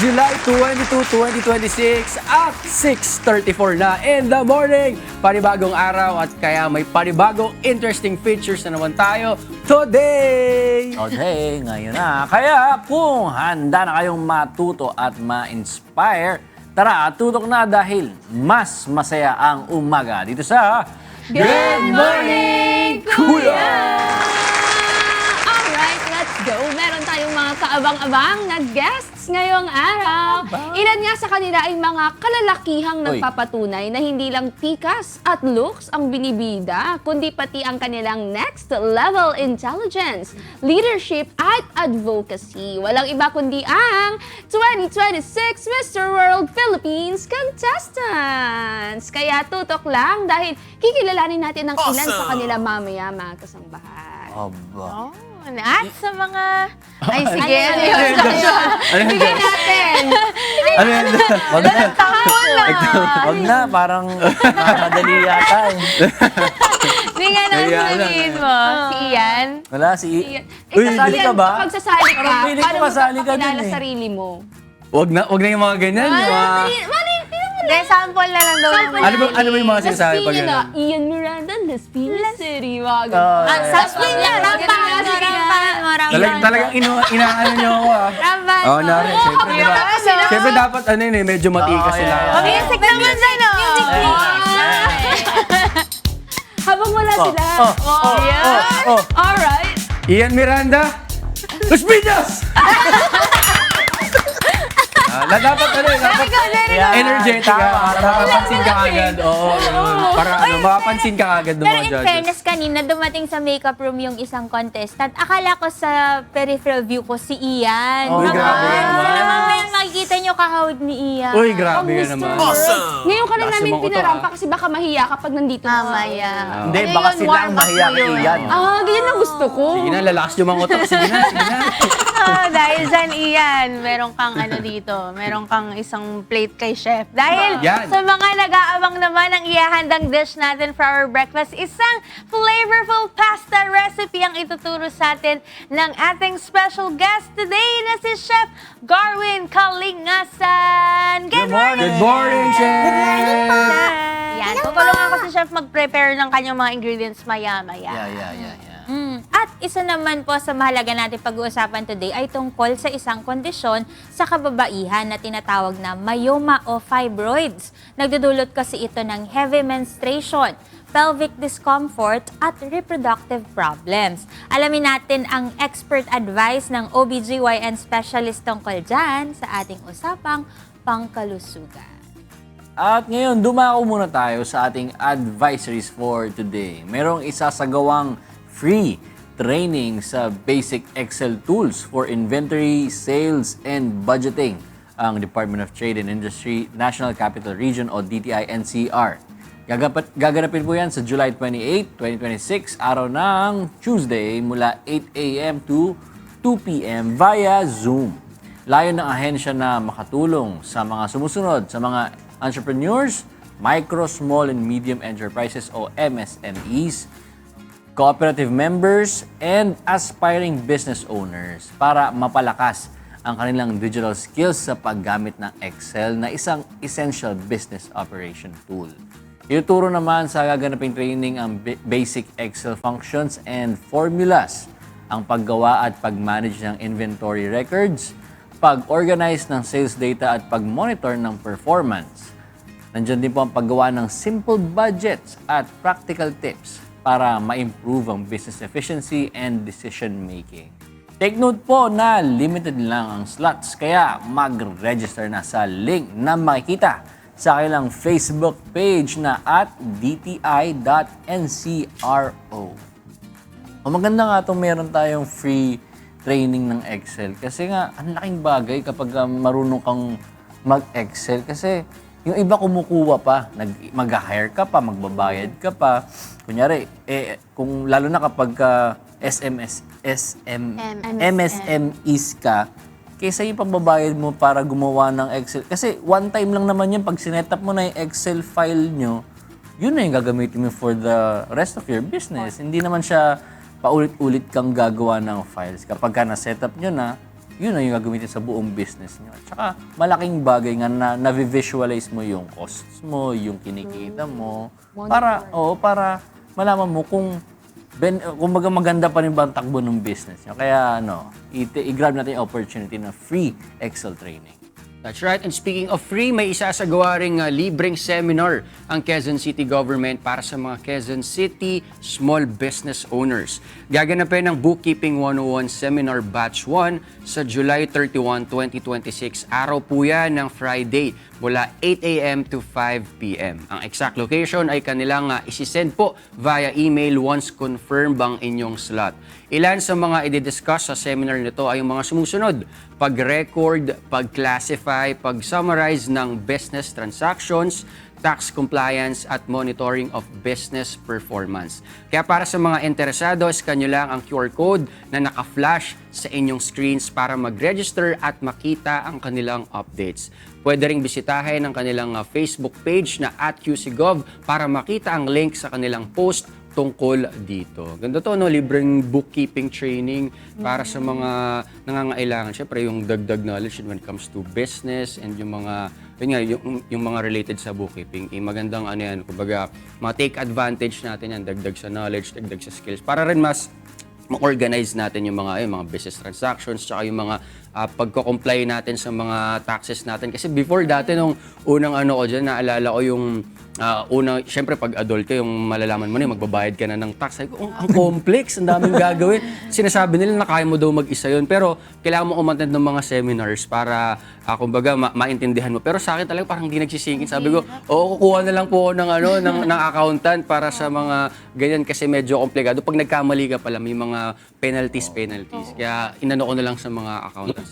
July 22, 2026 at 6:34 na in the morning. Panibagong araw at kaya may panibagong interesting features na naman tayo today. Okay, ngayon na. Kaya kung handa na kayong matuto at ma-inspire, tara, tutok na dahil mas masaya ang umaga dito sa Good morning, Kuya! Alright, let's go. Meron tayong mga kaabang-abang na guests ngayong araw. Ilan nga sa kanila ay mga kalalakihang nagpapatunay na hindi lang tikas at looks ang binibida, kundi pati ang kanilang next level intelligence, leadership at advocacy. Walang iba kundi ang 2026 Mr. World Philippines contestants. Kaya tutok lang dahil kikilalanin natin ang ilan sa kanila mamaya, mga kasambahay. Aba. At sa mga... Ay, sige. Ano yun? Bigyan natin. Ano yan? Wag na. Taon na. Wag na, parang nakakadali yata eh. Bigyan ang Ayan. sabihin mo. Si Ian. Wala, si... Uy, sasali ka ba? Kapag sasali ka, Parang feeling ko paano mo kasali ka papakilala dun eh. sarili mo? Wag na yung mga ganyan. Yung mga... Hindi, sample na lang daw. Ano ba yung mga sinasabi pag Las gano'n? Piñas na, Ian Miranda, Las Piñas City, mga Saspin na, rampahan mo, rampahan mo, rampahan mo. Talagang inaano niyo ako ah. Rampahan Oo, mo. nari. Siyempre, diba? Ano? Siyempre dapat ano yun eh, medyo matikas sila. Music naman dyan, oh. Music, Habang wala sila. Alright. Ian Miranda, Las Piñas! Dapat energetic ka, para makapansin ka agad. Oo, ganun. Para makapansin ka agad ng Pero mga in judges. fairness, kanina dumating sa makeup room yung isang contestant. Akala ko sa peripheral view ko si Ian. Uy, grabe ka naman. Pero mamaya makikita nyo kahawig ni Ian. Uy, grabe ka naman. Ngayon ka lang Lakas namin yung mga pinarampa kasi baka mahiya kapag nandito na. Mamaya. Hindi, baka sila ang mahiya kay Ian. Ganyan ang gusto ko. Sige na, lalakas yung mga utak. Sige na. Dahil dyan, Ian, meron kang ano dito, meron kang isang plate kay Chef. Dahil Yan. sa mga nag-aabang naman ang ihahandang dish natin for our breakfast, isang flavorful pasta recipe ang ituturo sa atin ng ating special guest today na si Chef Garwin Kalingasan. Good morning! Good morning, Chef! Yan, tutulungan ko si Chef mag-prepare ng kanyang mga ingredients maya-maya. Yeah. At isa naman po sa mahalaga natin pag-uusapan today ay tungkol sa isang kondisyon sa kababaihan na tinatawag na myoma o fibroids. Nagdudulot kasi ito ng heavy menstruation, pelvic discomfort at reproductive problems. Alamin natin ang expert advice ng OBGYN specialist tungkol dyan sa ating usapang pangkalusugan. At ngayon, dumako muna tayo sa ating advisories for today. Merong isasagawang free training sa basic Excel tools for inventory, sales, and budgeting ang Department of Trade and Industry National Capital Region o DTI-NCR. Gaganapin po yan sa July 28, 2026, araw ng Tuesday mula 8 a.m. to 2 p.m. via Zoom. Layon ng ahensya na makatulong sa mga sumusunod sa mga entrepreneurs, micro, small, and medium enterprises o MSMEs, cooperative members, and aspiring business owners para mapalakas ang kanilang digital skills sa paggamit ng Excel na isang essential business operation tool. Ituturo naman sa gaganaping training ang basic Excel functions and formulas, ang paggawa at pag-manage ng inventory records, pag-organize ng sales data at pag-monitor ng performance. Nandiyan din po ang paggawa ng simple budgets at practical tips para ma-improve ang business efficiency and decision-making. Take note po na limited lang ang slots, kaya mag-register na sa link na makikita sa kanilang Facebook page na @dti.ncro. Maganda nga itong meron tayong free training ng Excel kasi nga, ang laking bagay kapag marunong kang mag-Excel kasi yung iba kumukuha pa, mag-hire ka pa, magbabayad ka pa. Kunyari, kung lalo na kapag MSMEs ka, kaysa yung pagbabayad mo para gumawa ng Excel. Kasi one time lang naman yun, pag sinetup mo na yung Excel file nyo, yun na yung gagamitin mo for the rest of your business. Hindi naman siya paulit-ulit kang gagawa ng files. Kapag ka na-setup nyo na, yun na yung gagamitin sa buong business nyo. Tsaka malaking bagay nga na na-visualize mo yung costs mo, yung kinikita mo, para malaman mo kung kumbaga maganda pa rin ba ang takbo ng business nyo. Kaya i-grab natin yung opportunity na free Excel training. That's right. And speaking of free, may isasagawa ring libreng seminar ang Quezon City Government para sa mga Quezon City small business owners. Gaganapin ang Bookkeeping 101 Seminar Batch 1 sa July 31, 2026. Araw po yan ng Friday mula 8 a.m. to 5 p.m. Ang exact location ay kanilang isisend po via email once confirmed ang inyong slot. Ilan sa mga i-discuss sa seminar nito ay yung mga sumusunod: pag-record, pag-classify, pag-summarize ng business transactions, tax compliance at monitoring of business performance. Kaya para sa mga interesado, scan nyo lang ang QR code na naka-flash sa inyong screens para mag-register at makita ang kanilang updates. Pwede ring bisitahin ang kanilang Facebook page na @QCGov para makita ang link sa kanilang post tungkol dito. Ganda to, libreng bookkeeping training para sa mga nangangailangan. Siyempre, yung dagdag knowledge when it comes to business and yung mga, yung mga related sa bookkeeping. Magandang yan, kumbaga, take advantage natin yan, dagdag sa knowledge, dagdag sa skills, para rin mas ma-organize natin yung mga business transactions, tsaka yung mga pagko-comply natin sa mga taxes natin. Kasi before dati, nung unang ko dyan, naalala ko yung syempre pag adult ka, yung malalaman mo na magbabayad ka na ng tax. Ay, ang complex, ang daming gagawin. Sinasabi nila na kaya mo daw mag-isa yun. Pero kailangan mo umattend ng mga seminars para, kumbaga, maintindihan mo. Pero sa akin talaga parang hindi nagsisingin. Sabi ko, kukuha na lang po ako ng accountant para sa mga ganyan kasi medyo komplikado. Pag nagkamali ka pala, may mga penalties. Kaya inano ko na lang sa mga accountants.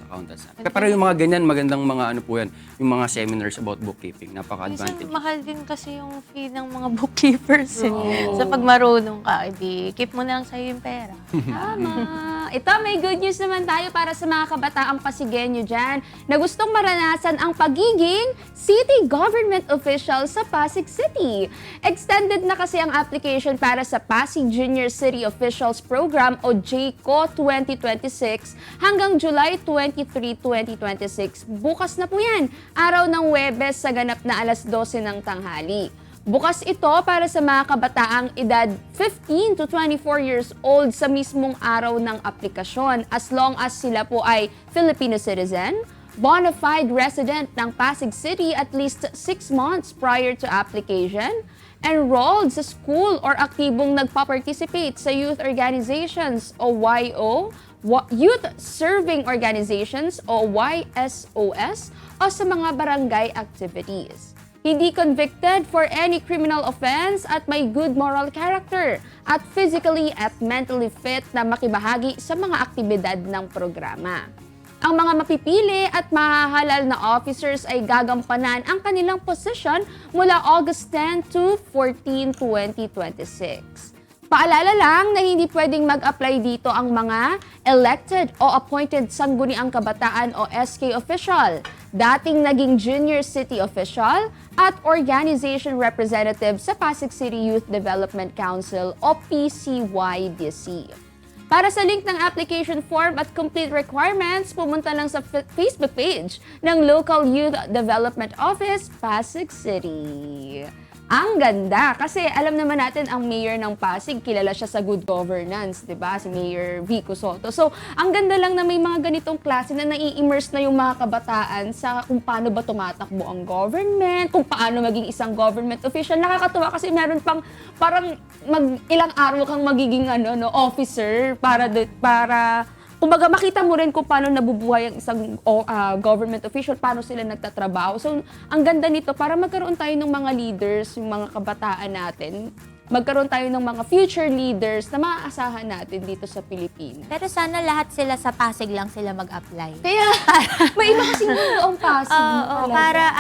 Pero yung mga ganyan, magandang mga po yan, yung mga seminars about bookkeeping. Napaka-advantage. Minsan mahal din kasi yung fee ng mga bookkeepers. So pag marunong ka, keep mo na lang sa'yo yung pera. Tama. Ito, may good news naman tayo para sa mga kabataang Pasigueño dyan na gustong maranasan ang pagiging city government official sa Pasig City. Extended na kasi ang application para sa Pasig Junior City Officials Program o JCO 2026 hanggang July 23, 2026. Bukas na po yan, araw ng Huwebes sa ganap na alas 12 ng tanghali. Bukas ito para sa mga kabataang edad 15 to 24 years old sa mismong araw ng aplikasyon as long as sila po ay Filipino citizen, bona fide resident ng Pasig City at least 6 months prior to application, enrolled sa school or aktibong nagpa-participate sa youth organizations o YO, Youth Serving Organizations o YSOS o sa mga barangay activities. Hindi convicted for any criminal offense at may good moral character at physically at mentally fit na makibahagi sa mga aktibidad ng programa. Ang mga mapipili at mahahalal na officers ay gagampanan ang kanilang posisyon mula August 10 to 14, 2026. Paalala lang na hindi pwedeng mag-apply dito ang mga elected o appointed sangguniang kabataan o SK official, dating naging junior city official, at organization representative sa Pasig City Youth Development Council o PCYDC. Para sa link ng application form at complete requirements, pumunta lang sa Facebook page ng Local Youth Development Office, Pasig City. Ang ganda kasi alam naman natin ang mayor ng Pasig, kilala siya sa good governance, 'di ba? Si Mayor Vico Soto. So, ang ganda lang na may mga ganitong klase na nai-immerse na yung mga kabataan sa kung paano ba tumatakbo ang government, kung paano maging isang government official. Nakakatuwa kasi meron pang parang ilang araw kang magiging officer para kumbaga makita mo rin kung paano nabubuhay ang isang government official, paano sila nagtatrabaho. So, ang ganda nito para magkaroon tayo ng mga leaders, yung mga kabataan natin, magkaroon tayo ng mga future leaders na maaasahan natin dito sa Pilipinas. Pero sana lahat sila sa Pasig lang sila mag-apply. Kaya, may iba kasing ang Pasig. Oo, para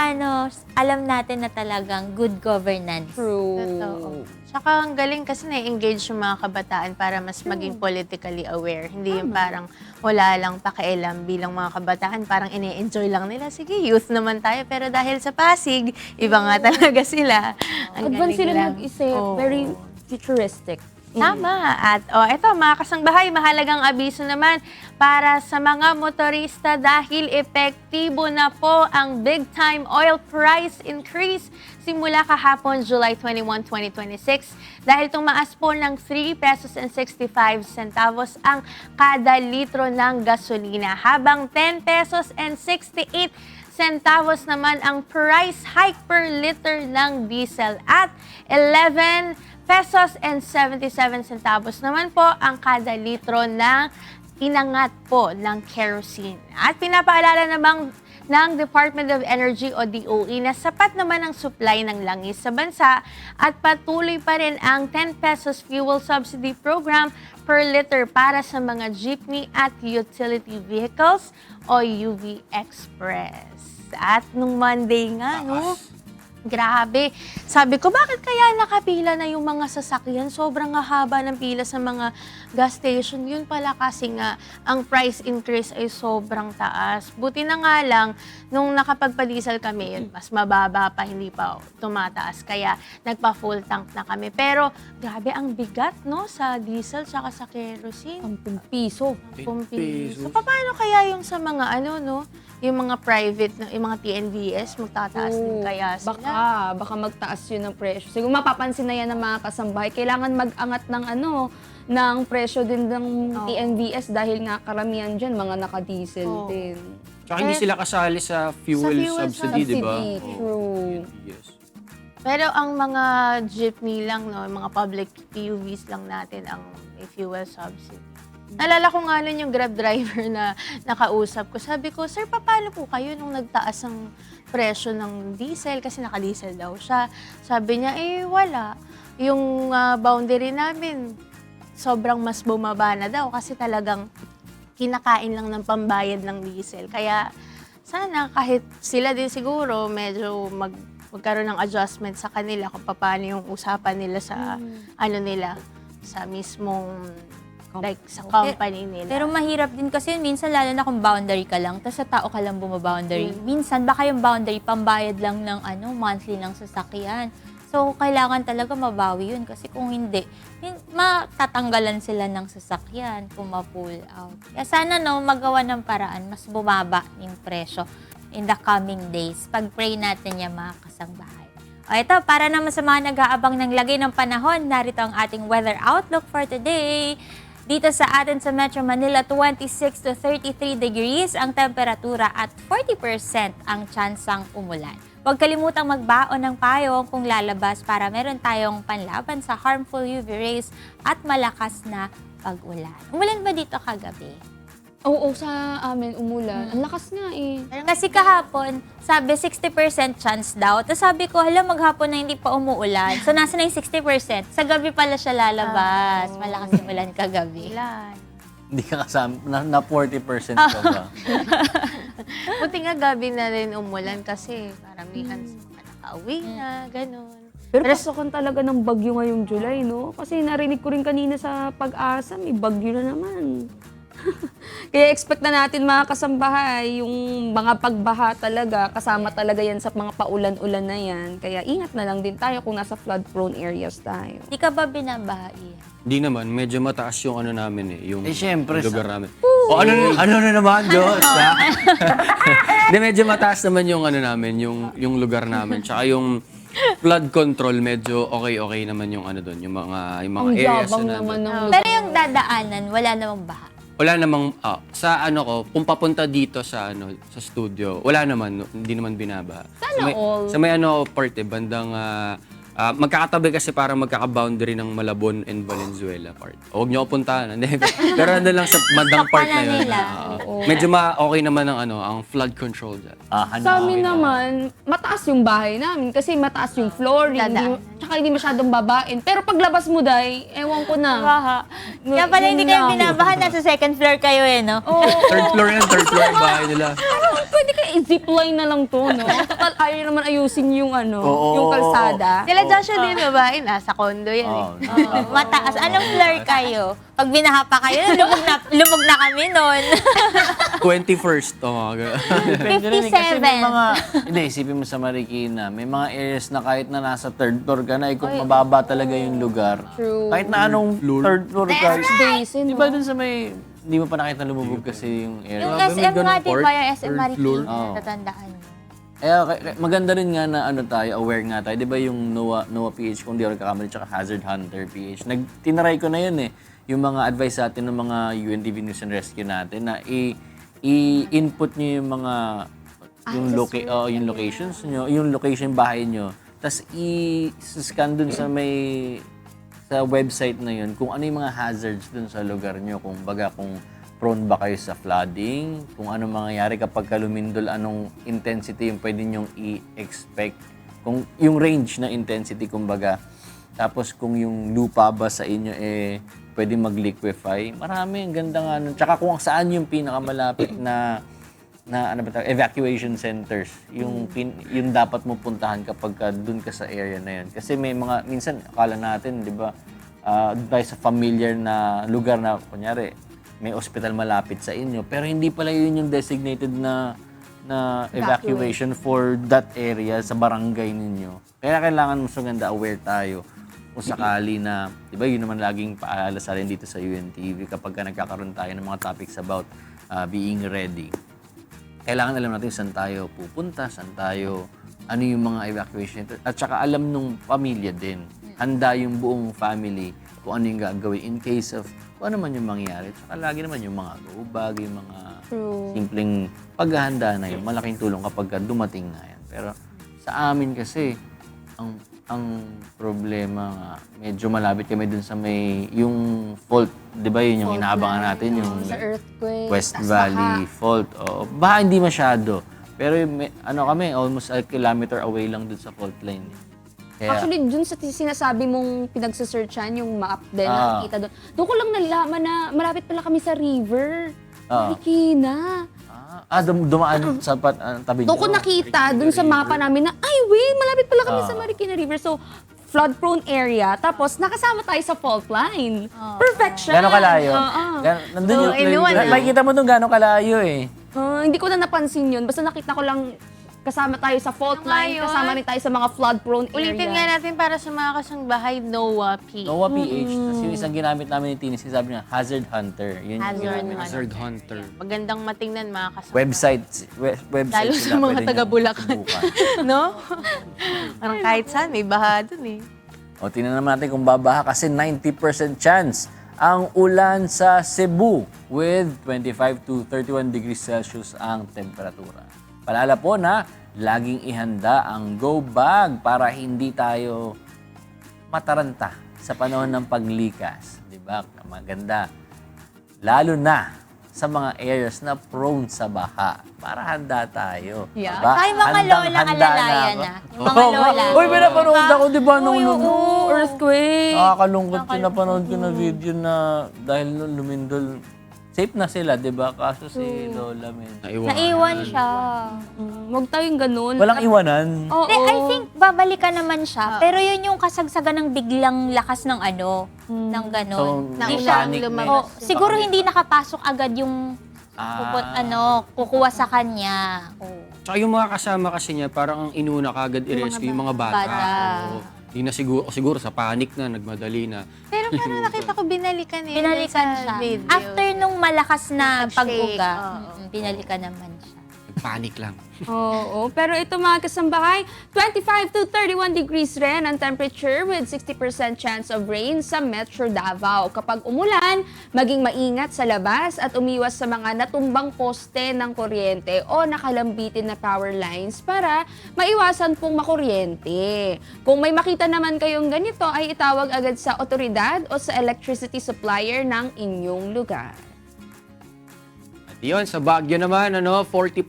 alam natin na talagang good governance. True. Totoo. Tsaka ang galing kasi na-engage yung mga kabataan para mas maging politically aware. Hindi yung parang wala lang pakialam bilang mga kabataan. Parang ine-enjoy lang nila. Sige, youth naman tayo. Pero dahil sa Pasig, iba nga talaga sila. Ang Advance galing sila lang. mag-isip. Oo. Very futuristic. Tama. At eto mga kasangbahay, mahalagang abiso naman para sa mga motorista dahil epektibo na po ang big time oil price increase simula kahapon July 21, 2026 dahil tumaas po ng 3 pesos and 65 centavos ang kada litro ng gasolina habang 10 pesos and 68 centavos naman ang price hike per liter ng diesel at 11 pesos and 77 centavos naman po ang kada litro ng inangat po ng kerosene. At pinapaalala namang ng Department of Energy o DOE na sapat naman ang supply ng langis sa bansa at patuloy pa rin ang 10 pesos fuel subsidy program per liter para sa mga jeepney at utility vehicles o UV Express. At nung Monday nga, no? Grabe. Sabi ko, bakit kaya nakapila na yung mga sasakyan? Sobrang haba ng pila sa mga gas station. Yun pala kasi nga, ang price increase ay sobrang taas. Buti na nga lang, nung nakapagpa-diesel kami, yun, mas mababa pa, hindi pa tumataas. Kaya nagpa-full tank na kami. Pero grabe, ang bigat, no? Sa diesel, tsaka sa kerosene. 10 piso. 10 piso. So, paano kaya yung sa mga ano, no? Yung mga private, yung mga TNVS, magtataas din kaya sila. Baka magtaas yun ng presyo. Siguro mapapansin na yan ng mga kasambahay. Kailangan mag-angat ng ng presyo din ng TNVS dahil nga karamihan dyan, mga naka-diesel din. Tsaka hindi sila kasali sa fuel fuel subsidy, di ba? subsidy, true. Yes. Pero ang mga jeepney lang, no, yung mga public PUVs lang natin ang may fuel subsidy. Nalala ko nga nun yung Grab driver na nakausap ko. Sabi ko, sir, paano po kayo nung nagtaas ang presyo ng diesel? Kasi naka-diesel daw siya. Sabi niya, wala. Yung boundary namin, sobrang mas bumaba na daw kasi talagang kinakain lang ng pambayad ng diesel. Kaya sana kahit sila din siguro medyo magkaroon ng adjustment sa kanila kung paano yung usapan nila sa nila, sa mismong sa company nila. Pero mahirap din kasi minsan lalo na kung boundary ka lang, tapos sa tao ka lang bumaboundary. Minsan baka yung boundary pambayad lang ng monthly ng sasakyan. So, kailangan talaga mabawi yun kasi kung hindi, matatanggalan sila ng sasakyan kung ma-pull out. Kaya sana magawa ng paraan, mas bumaba yung presyo in the coming days. Pag-pray natin yung mga kasangbahay. O ito, para naman sa mga nag-aabang ng lagay ng panahon, narito ang ating weather outlook for today. Dito sa atin sa Metro Manila, 26 to 33 degrees ang temperatura at 40% ang tsansang umulan. Huwag kalimutang magbaon ng payong kung lalabas para meron tayong panlaban sa harmful UV rays at malakas na pag-ulan. Umulan ba dito kagabi? Oo, sa amin umulan. Ang lakas nga Kasi kahapon, sabi 60% chance daw. Tapos sabi ko, maghapon na hindi pa umuulan. So nasa na yung 60%? Sa gabi pala siya lalabas. Malakas yung ulan kagabi. Ilan? Hindi ka kasama, na 40% ka ba? Buti nga gabi na rin umulan kasi paramihan sa mga nakauwi na, ganun. Pero pasokan talaga ng bagyo ngayong July, no? Kasi narinig ko rin kanina sa Pag-asa, may bagyo na naman. Kaya expect na natin mga kasambahay, yung mga pagbaha talaga, kasama talaga yan sa mga paulan-ulan na yan. Kaya ingat na lang din tayo kung nasa flood-prone areas tayo. Di ka ba binabahi? Hindi naman, medyo mataas yung namin yung Siyempre, lugar namin. O ano na naman, Diyos, ha? Hindi, medyo mataas naman yung namin, yung lugar namin. Tsaka yung flood control, medyo okay naman yung doon, yung mga Ang areas yabang na naman ng lugar. Pero yung dadaanan, wala namang baha. Wala namang, sa kung papunta dito sa sa studio, wala naman, hindi naman binaba. Sana all. Sa may parte, bandang, magkakatabi kasi para magkaka-boundary ng Malabon and Valenzuela part. Huwag niyo ako puntahan. Pero nandun lang sa bandang part na yun. nila. Medyo okay naman ang flood control dyan. Sa amin naman, mataas yung bahay namin kasi mataas yung flooring. Tsaka hindi masyadong babain. Pero paglabas mo, Day, ewan ko na. Baha. Kaya pala hindi kayo binabahan, nasa second floor kayo no? Third floor yung bahay nila. Pwede kayo i-zipline na lang to, no? Total, ayaw naman ayusin yung yung kalsada. Sila Joshua din ba? Nasa condo yan eh. Mataas. Anong floor kayo? Pag binaha pa kayo, lubog na kami nun. 21st. Oh, Depende rin eh, kasi may 57. mga, hindi, isipin mo sa Marikina, may mga areas na kahit na nasa third floor ka na, kung mababa talaga yung lugar. True. Kahit na anong third floor ka. Basin, Di ba dun sa may, di mo pa nakita lumubog kasi yung area? Yung Grabe, may SM ganun nga, di part? ba? Yung SM Third Marikina, floor? Oo. natatandaan niyo. Maganda rin nga na ano tayo, aware nga tayo. Di ba yung NOAA PH, kung di ako nagkakamali, tsaka Hazard Hunter PH. Tinaray ko na yun eh. Yung mga advice sa atin ng mga UNTV News and Rescue natin na i-input nyo yung mga yung locations nyo, yung location bahay nyo. Tapos i-scan dun sa website na yun kung ano yung mga hazards dun sa lugar nyo. Kung prone ba kayo sa flooding, kung ano mangyayari kapag lumindol, anong intensity yung pwede nyong i-expect, kung yung range na intensity, kumbaga. Tapos kung yung lupa ba sa inyo pwede mag-liquefy. Marami, ang ganda nga nun. Tsaka kung saan yung pinakamalapit na ano ba tawag, evacuation centers, yung dapat mo puntahan kapag dun ka sa area na yun. Kasi may mga, minsan akala natin, di ba, tayo sa familiar na lugar na, kunyari, may ospital malapit sa inyo, pero hindi pala yun yung designated na evacuation for that area sa barangay ninyo. Kaya kailangan mas maganda aware tayo kung sakali na, di ba, yun naman laging paalala sa rin dito sa UNTV kapag nagkakaroon tayo ng mga topics about being ready. Kailangan alam natin saan tayo pupunta, ano yung mga evacuation, at saka alam nung pamilya din. Handa yung buong family kung ano yung gagawin in case of kung ano man yung mangyari. Tsaka lagi naman yung mga go bag, yung mga simpleng paghahanda na yun. Malaking tulong kapag dumating na yan. Pero sa amin kasi, ang problema nga, medyo malapit kami dun sa yung fault. Di ba yun yung inaabangan natin? Yung Sa earthquake. West tas Valley baha. Fault. Oo. Baha hindi masyado. Pero kami, almost a kilometer away lang dun sa fault line. Kaya, Actually, dun sa sinasabi mong pinagsasearchan, yung map din, Ah. nakikita doon. Doon ko lang nalaman na malapit pala kami sa river. Ah. Marikina. dumaan sa tabi Doon ko niyo. nakita dun sa mapa namin na, ay wait, malapit pala kami sa Marikina River. So, flood-prone area. Tapos, nakasama tayo sa fault line. Perfection! Gano'ng kalayo? Oo. Nandun So, anyone, makikita mo dun gano'ng kalayo eh. Hindi ko na napansin yun. Basta nakita ko lang kasama tayo sa fault Ano nga line, yun? kasama rin tayo sa mga flood-prone area. Ulitin nga natin para sa mga kasangbahay, NOAA PH. NOAA PH. Tapos yung isang ginamit namin ni Tini, sabi niya, Hazard Hunter. Yun yung Hazard ginamit. Hunter. Hazard Hunter. Magandang matingnan mga kasangbahay. Website Lalo sila, sa mga pwede niyo taga-Bulacan. subukan. No? Parang kahit saan, may baha dun eh. O, tingnan naman natin kung babaha kasi 90% chance ang ulan sa Cebu with 25 to 31 degrees Celsius ang temperatura. Paalala po na laging ihanda ang go bag para hindi tayo mataranta sa panahon ng paglikas. Di ba? Maganda. Lalo na sa mga areas na prone sa baha. Para handa tayo. Yeah. Diba? Ay, mga lolang alalayan ako. na. Yung mga Oo, lola. Uy, pinapanood ako, di ba, nung Earthquake. nakakalungkot yung napanood ko na video na dahil nung lumindol, safe na sila, di ba? Kaso si Lola, Naiwan siya. Huwag tayong ganun. walang iwanan. Oo. Hindi, I think babalikan naman siya. Pero yun yung kasagsagan ng biglang lakas ng ng gano'n. So, Naunang may panic na lumabas. Oh, siguro hindi nakapasok agad yung kukuha sa kanya. Oh. Tsaka yung mga kasama kasi niya, parang ang inuna kagad i-rescue yung mga bata. bata. Oo. Hindi na siguro sa panic na, nagmadali na. Pero parang nakita ko binalikan eh. Binalikan sa siya. video. After nung malakas na Pag-shake, pag-uga, oo. binalikan naman siya. Panic lang. Oo. Pero ito mga kasambahay, 25 to 31 degrees rin ang temperature with 60% chance of rain sa Metro Davao. Kapag umulan, maging maingat sa labas at umiwas sa mga natumbang poste ng kuryente o nakalambitin na power lines para maiwasan pong makuryente. Kung may makita naman kayong ganito, ay itawag agad sa otoridad o sa electricity supplier ng inyong lugar. Yun, sa Baguio naman, 40%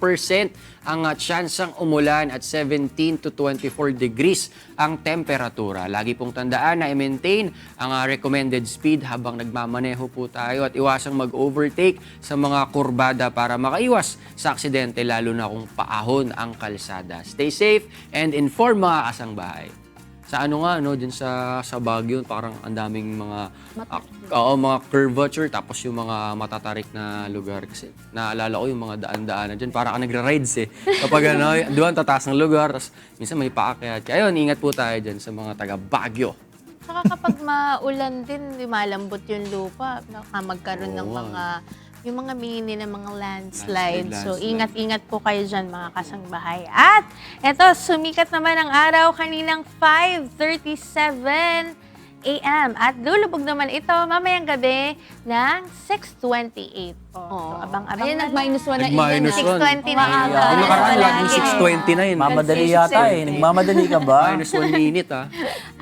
ang tsansang umulan at 17 to 24 degrees ang temperatura. Lagi pong tandaan na i-maintain ang recommended speed habang nagmamaneho po tayo at iwasang mag-overtake sa mga kurbada para makaiwas sa aksidente lalo na kung paahon ang kalsada. Stay safe and inform mga kasangbahay. sa ano nga, no, dyan sa Baguio, parang ang daming mga, mga curvature, tapos yung mga matatarik na lugar. Kasi naalala ko yung mga daan-daanan dyan, parang nagra-rides eh. Kapag ano, doon tataas ng lugar, tapos minsan may paakyat. Kaya yun, ingat po tayo dyan sa mga taga Baguio. Saka kapag maulan din, malambot yung lupa, magkaroon ng yung mga mini na mga landslide. So, ingat-ingat po kayo dyan, mga kasangbahay. At, eto, sumikat naman ang araw kaninang 5:37 a.m. At lulubog naman ito mamayang gabi ng 6:28 po. So, abang-abang Ayun, na. nag-minus 1 na Nag-minus Eden, 6:20 na Maaga. ito. Yung nakaraan, Wala laging lagi. 6:29. Mamadali yata eh. Nagmamadali ka ba? Minus 1 minute, ah.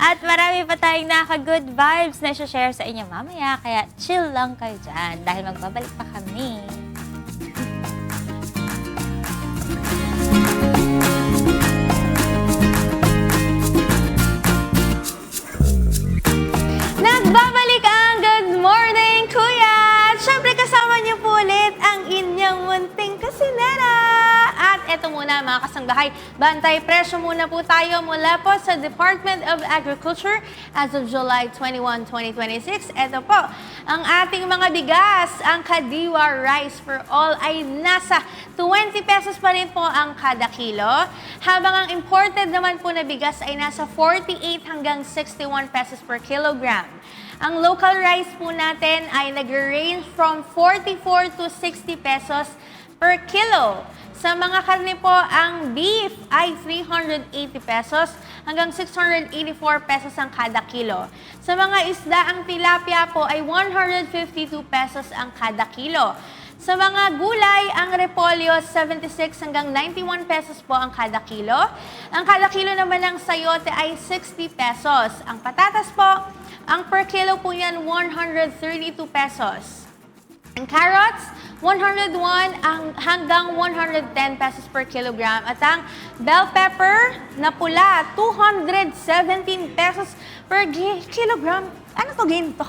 At marami pa tayong naka-good vibes na share sa inyo mamaya. Kaya chill lang kayo dyan dahil magbabalik pa kami. Nagbabalik ang Good Morning, Kuya! At syempre kasama niyo po ulit ang inyong munting kasinera. At eto muna mga kasangbahay, bantay presyo muna po tayo mula po sa Department of Agriculture as of July 21, 2026. Eto po, ang ating mga bigas, ang Kadiwa Rice for All ay nasa 20 pesos pa rin po ang kada kilo. Habang ang imported naman po na bigas ay nasa 48 hanggang 61 pesos per kilogram. Ang local rice po natin ay nag-range from 44 to 60 pesos per kilo. Sa mga karne po, ang beef ay 380 pesos hanggang 684 pesos ang kada kilo. Sa mga isda, ang tilapia po ay 152 pesos ang kada kilo. Sa mga gulay, ang repolyo 76 hanggang 91 pesos po ang kada kilo. Ang kada kilo naman ng sayote ay 60 pesos. Ang patatas po, ang per kilo po yan 132 pesos. Ang carrots, 101 hanggang 110 pesos per kilogram. At ang bell pepper na pula, 217 pesos per kilogram. Ano to ginto?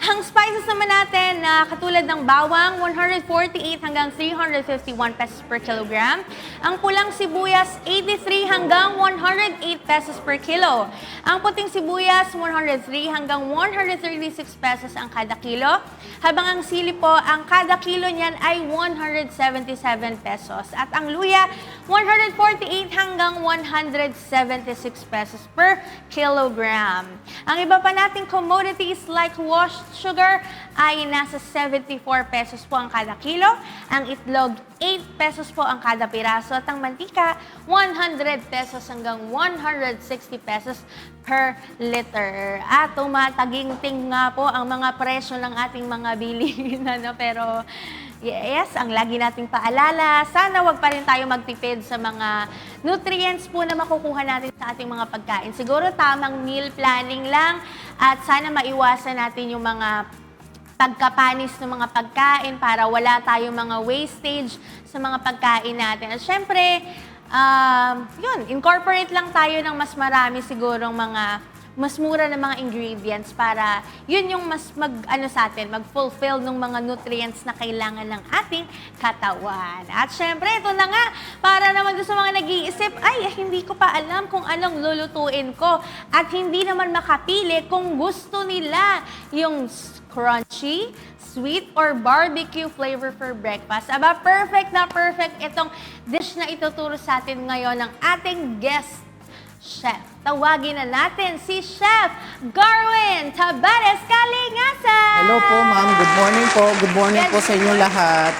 Ang spices naman natin na katulad ng bawang, 148 hanggang 351 pesos per kilogram. Ang pulang sibuyas, 83 hanggang 108 pesos per kilo. Ang puting sibuyas, 103 hanggang 136 pesos ang kada kilo. Habang ang sili po, ang kada kilo niyan ay 177 pesos. At ang luya, 148 hanggang 176 pesos per kilogram. Ang iba pa nating commodities like washed sugar ay nasa 74 pesos po ang kada kilo. Ang itlog, 8 pesos po ang kada piraso. At ang mantika, 100 pesos hanggang 160 pesos per liter. At tumataginting nga po ang mga presyo ng ating mga bilihin. Pero yes, ang lagi nating paalala, sana wag pa rin tayo magtipid sa mga nutrients po na makukuha natin sa ating mga pagkain. Siguro tamang meal planning lang at sana maiwasan natin yung mga pagkapanis ng mga pagkain para wala tayong mga wastage sa mga pagkain natin. At syempre, incorporate lang tayo ng mas marami sigurong mga mas mura na mga ingredients para yun yung mas mag-fulfill ng mga nutrients na kailangan ng ating katawan. At syempre, ito na nga, para naman doon sa mga nag-iisip, hindi ko pa alam kung anong lulutuin ko. At hindi naman makapili kung gusto nila yung crunchy, sweet, or barbecue flavor for breakfast. Aba, perfect na perfect itong dish na ituturo sa atin ngayon ng ating guest chef. Tawagin na natin si Chef Garwin Tabares Kalingasan! Hello po ma'am, good morning po. Good morning po sa inyo lahat.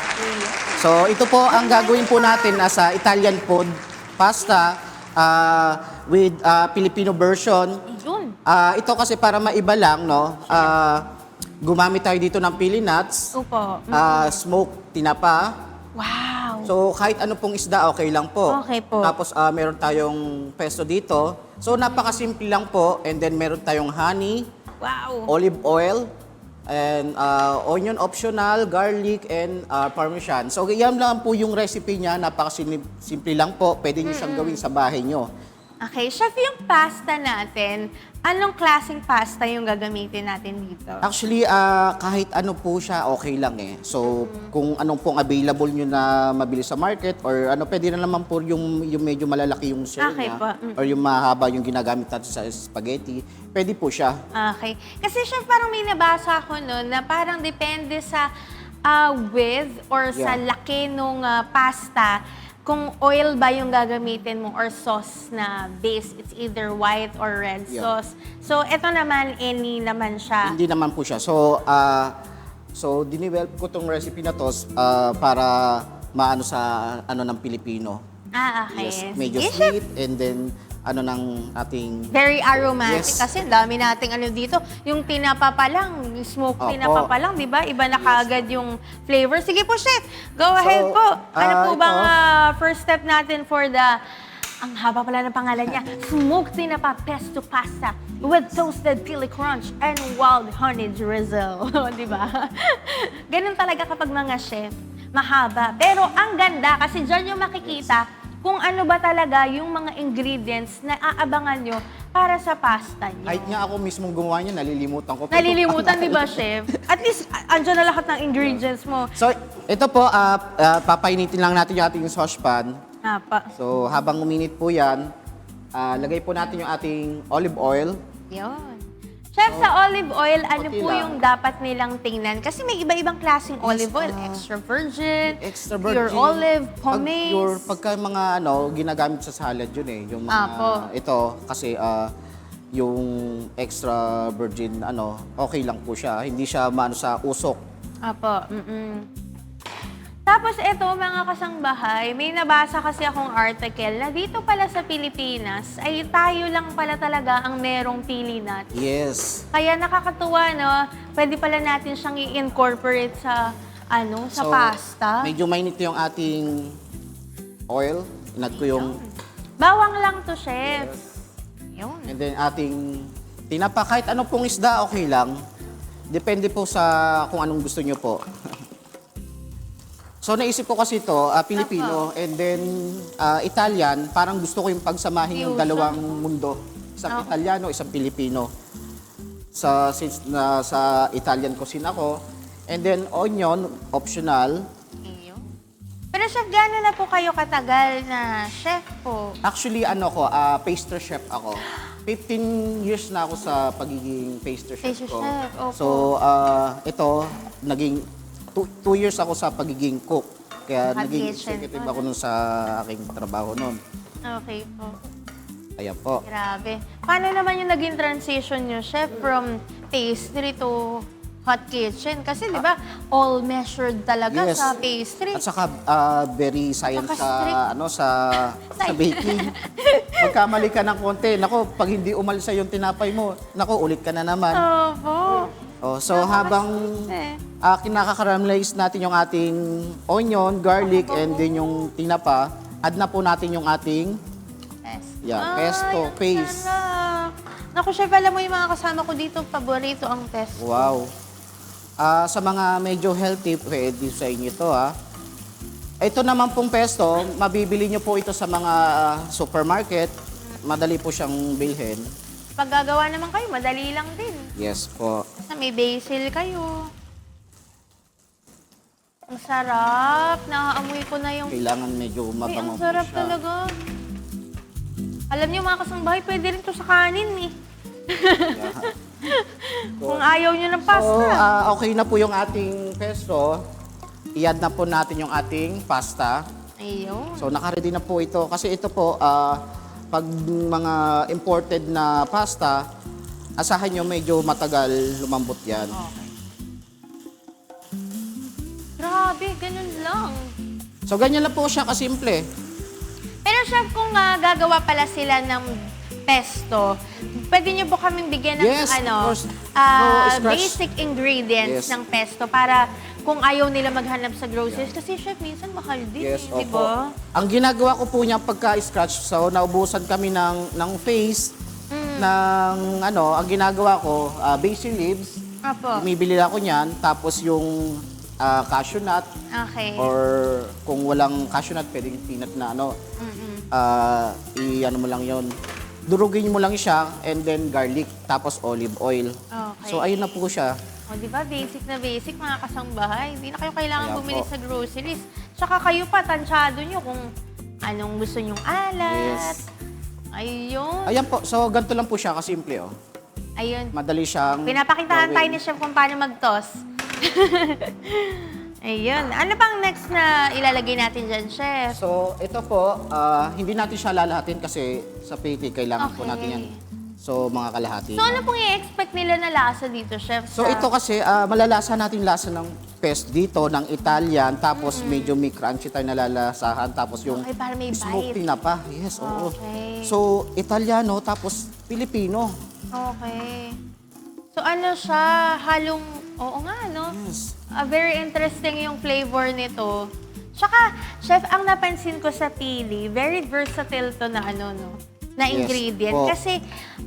So ito po ang gagawin po natin sa Italian food, pasta with Filipino version. Yun. Ito kasi para maiba lang, no? Gumamit tayo dito ng pili nuts, Upo. smoked tinapa. Wow! So kahit ano pong isda, okay lang po. Okay po. Tapos meron tayong pesto dito. So napakasimple lang po. And then meron tayong honey, Wow! olive oil, and onion optional, garlic, and parmesan. So yan lang po yung recipe niya, napakasimple lang po. Pwede niyo siyang gawin sa bahay niyo. Okay, chef, yung pasta natin, anong klaseng pasta yung gagamitin natin dito? Actually, kahit ano po siya, okay lang eh. So, kung anong pong available nyo na mabili sa market or ano, pwede na naman po yung medyo malalaki yung shell Okay niya po. or yung mahaba yung ginagamit natin sa spaghetti, pwede po siya. Okay. Kasi chef, parang may nabasa ako noon na parang depende sa width or sa Yeah. laki nung pasta, kung oil ba yung gagamitin mo or sauce na base. It's either white or red Yeah. sauce. So, ito naman, any naman siya. Hindi naman po siya. So dinivelop ko tong recipe na to para maano sa ano ng Pilipino. Okay. Yes, medyo Sige, chef. sweet and then ano ng ating Very aromatic Yes. kasi dami nating ano dito. Yung tinapa pa lang, yung smoked Opo. tinapa pa lang, di ba? Iba na kaagad yung flavor. Sige po, chef. Go ahead po. Ano po ito. bang first step natin for the, ang haba pala ng pangalan niya, smoked tinapa pesto pasta with toasted chili crunch and wild honey drizzle. Di ba? Ganun talaga kapag mga chef. Mahaba. Pero ang ganda kasi dyan yung makikita kung ano ba talaga yung mga ingredients na aabangan nyo para sa pasta nyo. kahit nga ako mismong gumawa niya, nalilimutan ko. Nalilimutan, di ba, chef? At least, andyan na lahat ng ingredients mo. So, ito po, papainitin lang natin yung ating saucepan. Apa. So, habang uminit po yan, lagay po natin yung ating olive oil. Yun. Chef, sa olive oil, ano konti po lang. yung dapat nilang tingnan? Kasi may iba-ibang klaseng olive oil. Extra virgin, Extra pure virgin. olive, Pag pomace. pagka mga ginagamit sa salad yun eh. Yung mga, Apo. ito, kasi yung extra virgin, okay lang po siya. Hindi siya maano sa usok. Apo. Tapos ito, mga kasangbahay, may nabasa kasi akong article na dito pala sa Pilipinas ay tayo lang pala talaga ang merong pili nuts. Yes. Kaya nakakatuwa, no? Pwede pala natin siyang i-incorporate sa, sa So, pasta. Medyo mainit yung ating oil. Inad ko yung, Bawang lang to, chef. Yun. and then ating tinapa. Kahit ano pong isda, okay lang. Depende po sa kung anong gusto nyo po. So naisip ko kasi ito, Pilipino, and then Italian. Parang gusto ko yung pagsamahin yung Fusion. dalawang mundo. Isang Italiano, isang Pilipino. Since sa Italian cuisine ako. And then onion, optional. Ayun. Pero chef, gano'n na po kayo katagal na chef po? Actually, pastry chef ako. 15 years na ako sa pagiging pastry chef Pastry ko. chef, opo. So, ito, naging 2 years ako sa pagiging cook. Kaya Hot naging kitchen. executive ako nun sa aking trabaho nun. Okay po. Ayan po. Grabe. Paano naman yung naging transition nyo, chef, from pastry to hot kitchen? Kasi, di ba, all measured talaga Yes. sa pastry. At saka very science Saka sa baking. Magkamali ka ng konti. Nako, pag hindi umalsa yung tinapay mo, nako, ulit ka na naman. Opo. So habang kinakakaramelize natin yung ating onion, garlic, and then yung tinapa, add na po natin yung ating pesto, paste. Naku, chef, alam mo yung mga kasama ko dito, paborito ang pesto. Wow. Sa mga medyo healthy, pwede sa inyo ito Ito naman pong pesto, mabibili nyo po ito sa mga supermarket. Madali po siyang bilhin. Pag gagawa naman kayo, madali lang din. Yes po. Basta may basil kayo. Ang sarap. Nakaamoy ko na yung... Kailangan medyo Ay, mabango ang po sarap siya. talaga. Alam niyo mga kasangbahay, pwede rin to sa kanin eh. Kung ayaw niyo ng So, pasta. okay na po yung ating pesto. I-add na po natin yung ating pasta. Ayun. So, naka-ready na po ito. Kasi ito po, pag mga imported na pasta, asahan nyo medyo matagal lumambot yan. Grabe, ganun lang. So, ganyan lang po siya kasimple. Pero chef, kung gagawa pala sila ng pesto, pwede niyo po kaming bigyan ng Yes, of course. No, scratch. basic ingredients Yes. ng pesto para kung ayaw nila maghanap sa groceries. Kasi chef, minsan mahal din, Yes, di opo. ba? Ang ginagawa ko po niya pagka-scratch, so naubusan kami ng face, ang ginagawa ko, basil leaves, Apo. bumibili ako niyan, tapos yung cashew nut, Okay. or kung walang cashew nut, pwedeng peanut na i-ano mo lang yon. Durugin mo lang siya and then garlic, tapos olive oil. Okay. So ayun na po siya. O, di ba? Basic na basic, mga kasangbahay. Hindi na kayo kailangan Kaya bumili po. sa groceries. Tsaka kayo pa, tansyado nyo kung anong gusto nyong alat. Yes. Ayun. Ayan po, so ganito lang po siya kasimple, oh. Ayun. Madali siyang Pinapakitaan tayo gawin. ni Chef kung paano mag-toss. Ayun. Ano bang next na ilalagay natin dyan, Chef? So, ito po, hindi natin siya lalahatin kasi sa patty, kailangan po Okay. natin yan. So, mga kalahati. So, ano pong i-expect nila na lasa dito, Chef? So, ito kasi, malalasa natin lasa ng pesto dito, ng Italian, tapos medyo may crunchy tayo nalalasahan, tapos yung Okay, para may smoked bite. tinapa. Yes, oo. Okay. So, Italiano, tapos Pilipino. Okay. So, ano siya? Halong, oo nga, no? Yes. Very interesting yung flavor nito. Tsaka, Chef, ang napansin ko sa pili, very versatile to na ano, no? Na Yes, ingredient. po. Kasi,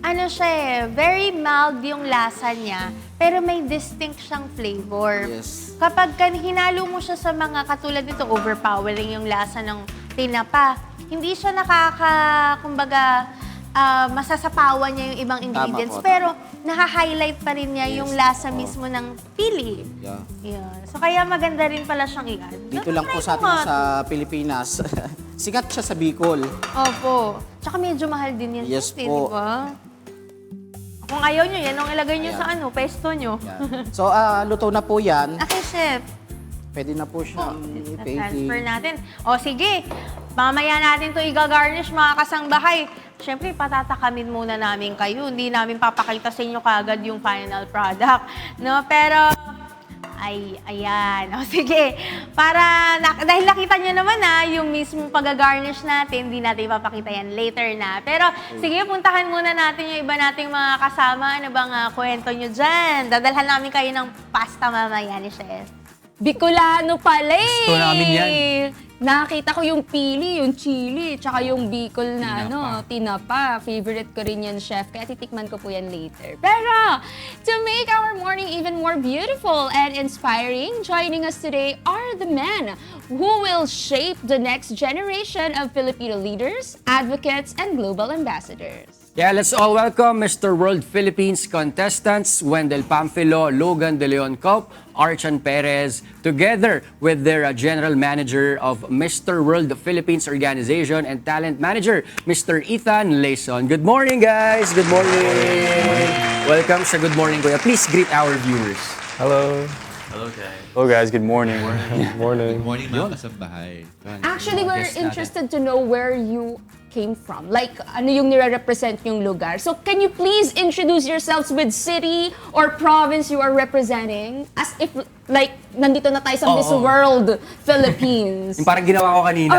ano siya eh, very mild yung lasa niya, pero may distinct siyang flavor. Yes. Kapag hinalo mo siya sa mga katulad nito, overpowering yung lasa ng tinapa, hindi siya kumbaga, masasapawan niya yung ibang ingredients, po, pero naha-highlight pa rin niya yung lasa mismo ng pili. Yeah. Yan. So, kaya maganda rin pala siyang i-add. Dito lang po sa atin sa Pilipinas. Sikat siya sa Bicol. Opo. Tsaka medyo mahal din yan. Yes Chef, po. Di ba? Kung ayaw nyo, yan ang ilagay nyo sa pesto nyo. Yan. So, luto na po yan. Okay, Chef. Pwede na po siyang Transfer i-patty. natin. O sige, mamaya natin to i-garnish mga kasangbahay. Siyempre, patatakamin muna namin kayo. Hindi namin papakita sa inyo kagad yung final product. No? Pero, ayan. O sige, dahil nakita nyo naman yung mismong pag-garnish natin, hindi natin ipapakita yan later na. Pero, sige, puntahan muna natin yung iba nating mga kasama. Ano bang kwento nyo dyan? Dadalhan namin kayo ng pasta mamaya ni Chef. Bicolano pala eh. Gusto namin yan. Nakita ko yung pili, yung chili, tsaka yung Bicol na tinapa. Favorite ko rin yan, Chef. Kaya titikman ko po yan later. Pero, to make our morning even more beautiful and inspiring, joining us today are the men who will shape the next generation of Filipino leaders, advocates, and global ambassadors. Yeah, let's all welcome Mr. World Philippines contestants Wendell Pamphilo, Logan De Leon Cop, Archan Perez, together with their General Manager of Mr. World Philippines Organization and Talent Manager, Mr. Ethan Layson. Good morning, guys! Good morning! Welcome sa Good Morning, Kuya. Please greet our viewers. Hello. Hello guys, good morning. Morning. Morning mga kasambahay. Actually, we're Guess natin. interested to know where you came from. Like, ano yung nire-represent yung lugar. So, can you please introduce yourselves with city or province you are representing? As if, like, nandito na tayo sa Miss World Philippines. Yung parang ginawa ko kanina.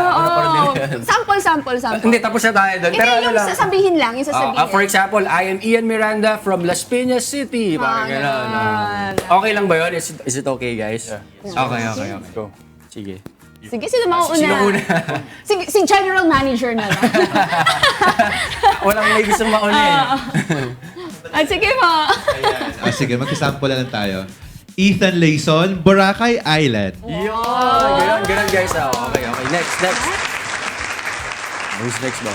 Sample. Hindi, tapos na tayo doon. Hindi, Pero ano yung lang. sasabihin lang, yung sasabihin. For example, I am Ian Miranda from Las Piñas City. Parang gano'n. Okay lang ba yun? Is it okay, guys? Okay. Go. Sige. Sige, sino mauna? Sino una? Sige, si General Manager na lang. Walang may gustong mauna eh. At sige po. Sige, magkasample lang tayo. Ethan Layson, Boracay Island. Ganun guys. Okay. Next. Who's next ba?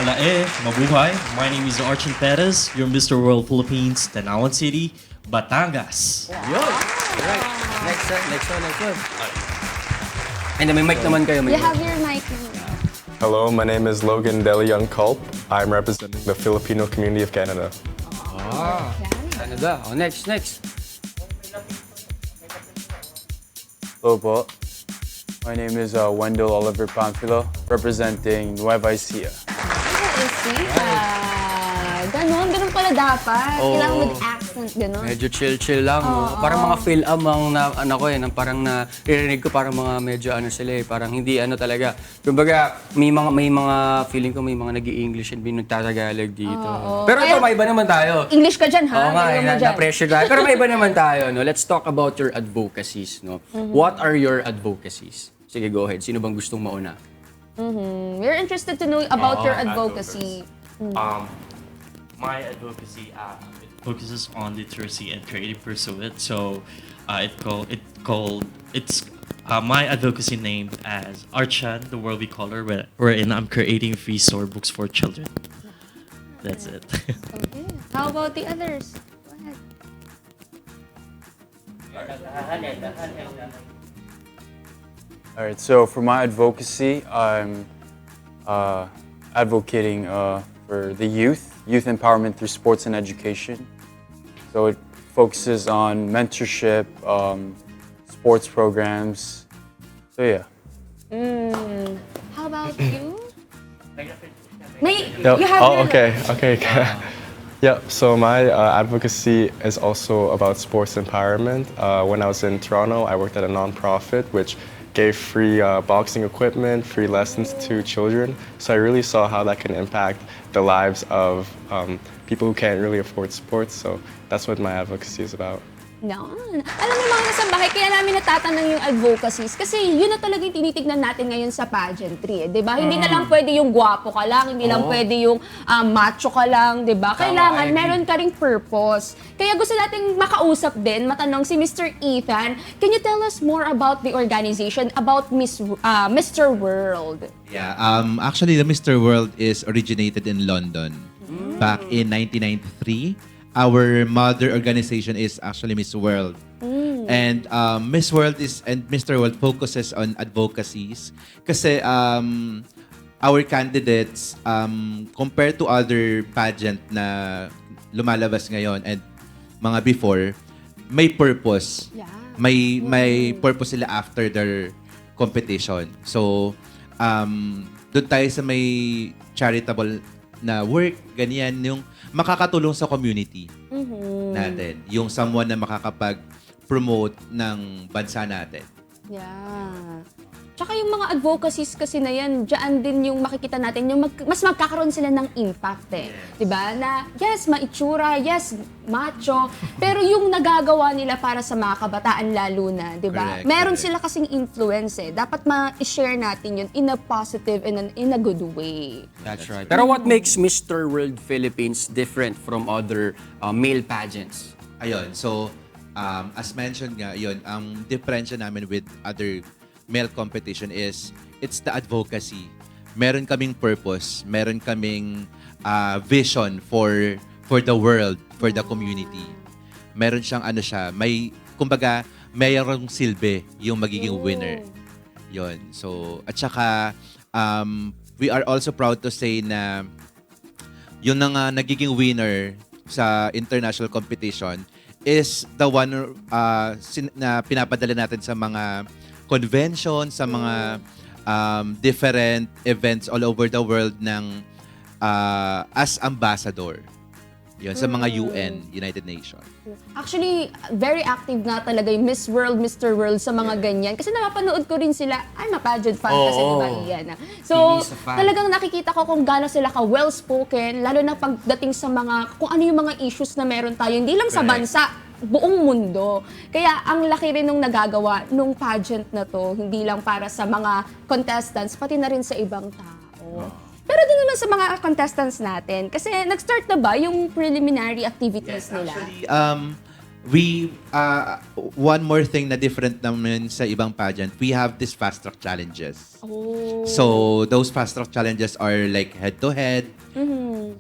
Alae, mabuhay. My name is Archan Perez. You're Mr. World Philippines, Tanawan City, Batangas. Yun. Alright. Next one. And may mic naman kayo. You have your mic. Hello, my name is Logan De Leon Culp. I'm representing the Filipino community of Canada. Canada. Next. Hello po. My name is Wendell Oliver Pamphilo, representing Nueva Ecija. Ganon pala dapat. Kailangan with accent, ganon. Medyo chill lang. No? Parang mga film ang parang naririnig ko parang mga medyo sila eh. Parang hindi talaga. Kumbaga, may mga feeling ko may mga nag-i-English and binutatagalog dito. Pero ito, may iba naman tayo. English ka dyan, ha? Oo nga, Ganon mo dyan. na-pressure tayo. Pero may iba naman tayo. No? Let's talk about your advocacies. No? What are your advocacies? Sige, go ahead. Sino bang gustong mauna? We're interested to know about your advocacy. My advocacy focuses on literacy and creative pursuit. So It's my advocacy named as Archan, the world we call her, wherein I'm creating free storybooks for children. That's it. Okay. How about the others? Go ahead. All right, so for my advocacy, I'm advocating for the youth empowerment through sports and education. So it focuses on mentorship, sports programs. So yeah. How about you? May, Yep. you have Oh, your- okay. Okay. Yeah. So my advocacy is also about sports empowerment. When I was in Toronto, I worked at a nonprofit which gave free boxing equipment, free lessons to children. So I really saw how that can impact the lives of people who can't really afford sports. So that's what my advocacy is about. Yan. Alam niyo mga nasa bahay, kaya namin natatanong yung advocacies kasi yun na talaga yung tinitignan natin ngayon sa pageantry, di ba? Hindi na lang pwede yung gwapo ka lang, hindi lang pwede yung macho ka lang, di ba? Kailangan meron ka ring purpose. Kaya gusto nating makausap din, matanong si Mr. Ethan, can you tell us more about the organization, about Mr. World? Yeah, actually, the Mr. World is originated in London back in 1993. Our mother organization is actually Miss World. And Miss World and Mr. World focuses on advocacies. Kasi our candidates, compared to other pageant na lumalabas ngayon and mga before, may purpose. Yeah. May purpose sila after their competition. So, doon tayo sa may charitable na work, ganyan, yung makakatulong sa community natin. Yung someone na makakapag-promote ng bansa natin. Yeah. Tsaka yung mga advocacies kasi na yan, dyan din yung makikita natin, yung mas magkakaroon sila ng impact eh. Diba? Na yes, maitsura, yes, macho, pero yung nagagawa nila para sa mga kabataan lalo na, diba? Correct, Meron correct. sila kasing influence eh. Dapat ma-share natin yun in a positive and in a good way. That's right. Pero what makes Mr. World Philippines different from other male pageants? Ayun, so as mentioned nga, yun, ang diferensya namin with other male competition is it's the advocacy. Meron kaming purpose, meron kaming vision for the world, for the community. Meron siyang kumbaga, mayroong silbi yung magiging winner. Yun. So, at saka, we are also proud to say na yung nagiging winner sa international competition is the one na pinapadala natin sa mga convention, sa mga different events all over the world ng as ambassador. Yun, sa mga UN, United Nations. Actually, very active nga talaga yung Miss World, Mr. World sa mga ganyan. Kasi napapanood ko rin sila, I'm a pageant fan kasi Oo. diba Ian? So, Hindi sa fan. talagang nakikita ko kung gaano sila ka-well-spoken, lalo na pagdating sa mga, kung ano yung mga issues na meron tayo, hindi lang sa bansa, buong mundo. Kaya ang laki rin nung nagagawa nung pageant na to, hindi lang para sa mga contestants, pati na rin sa ibang tao. Pero din naman sa mga contestants natin, kasi nag-start na ba yung preliminary activities nila? We one more thing na different naman sa ibang pageant, we have these fast track challenges. Oh. So those fast track challenges are like head to head,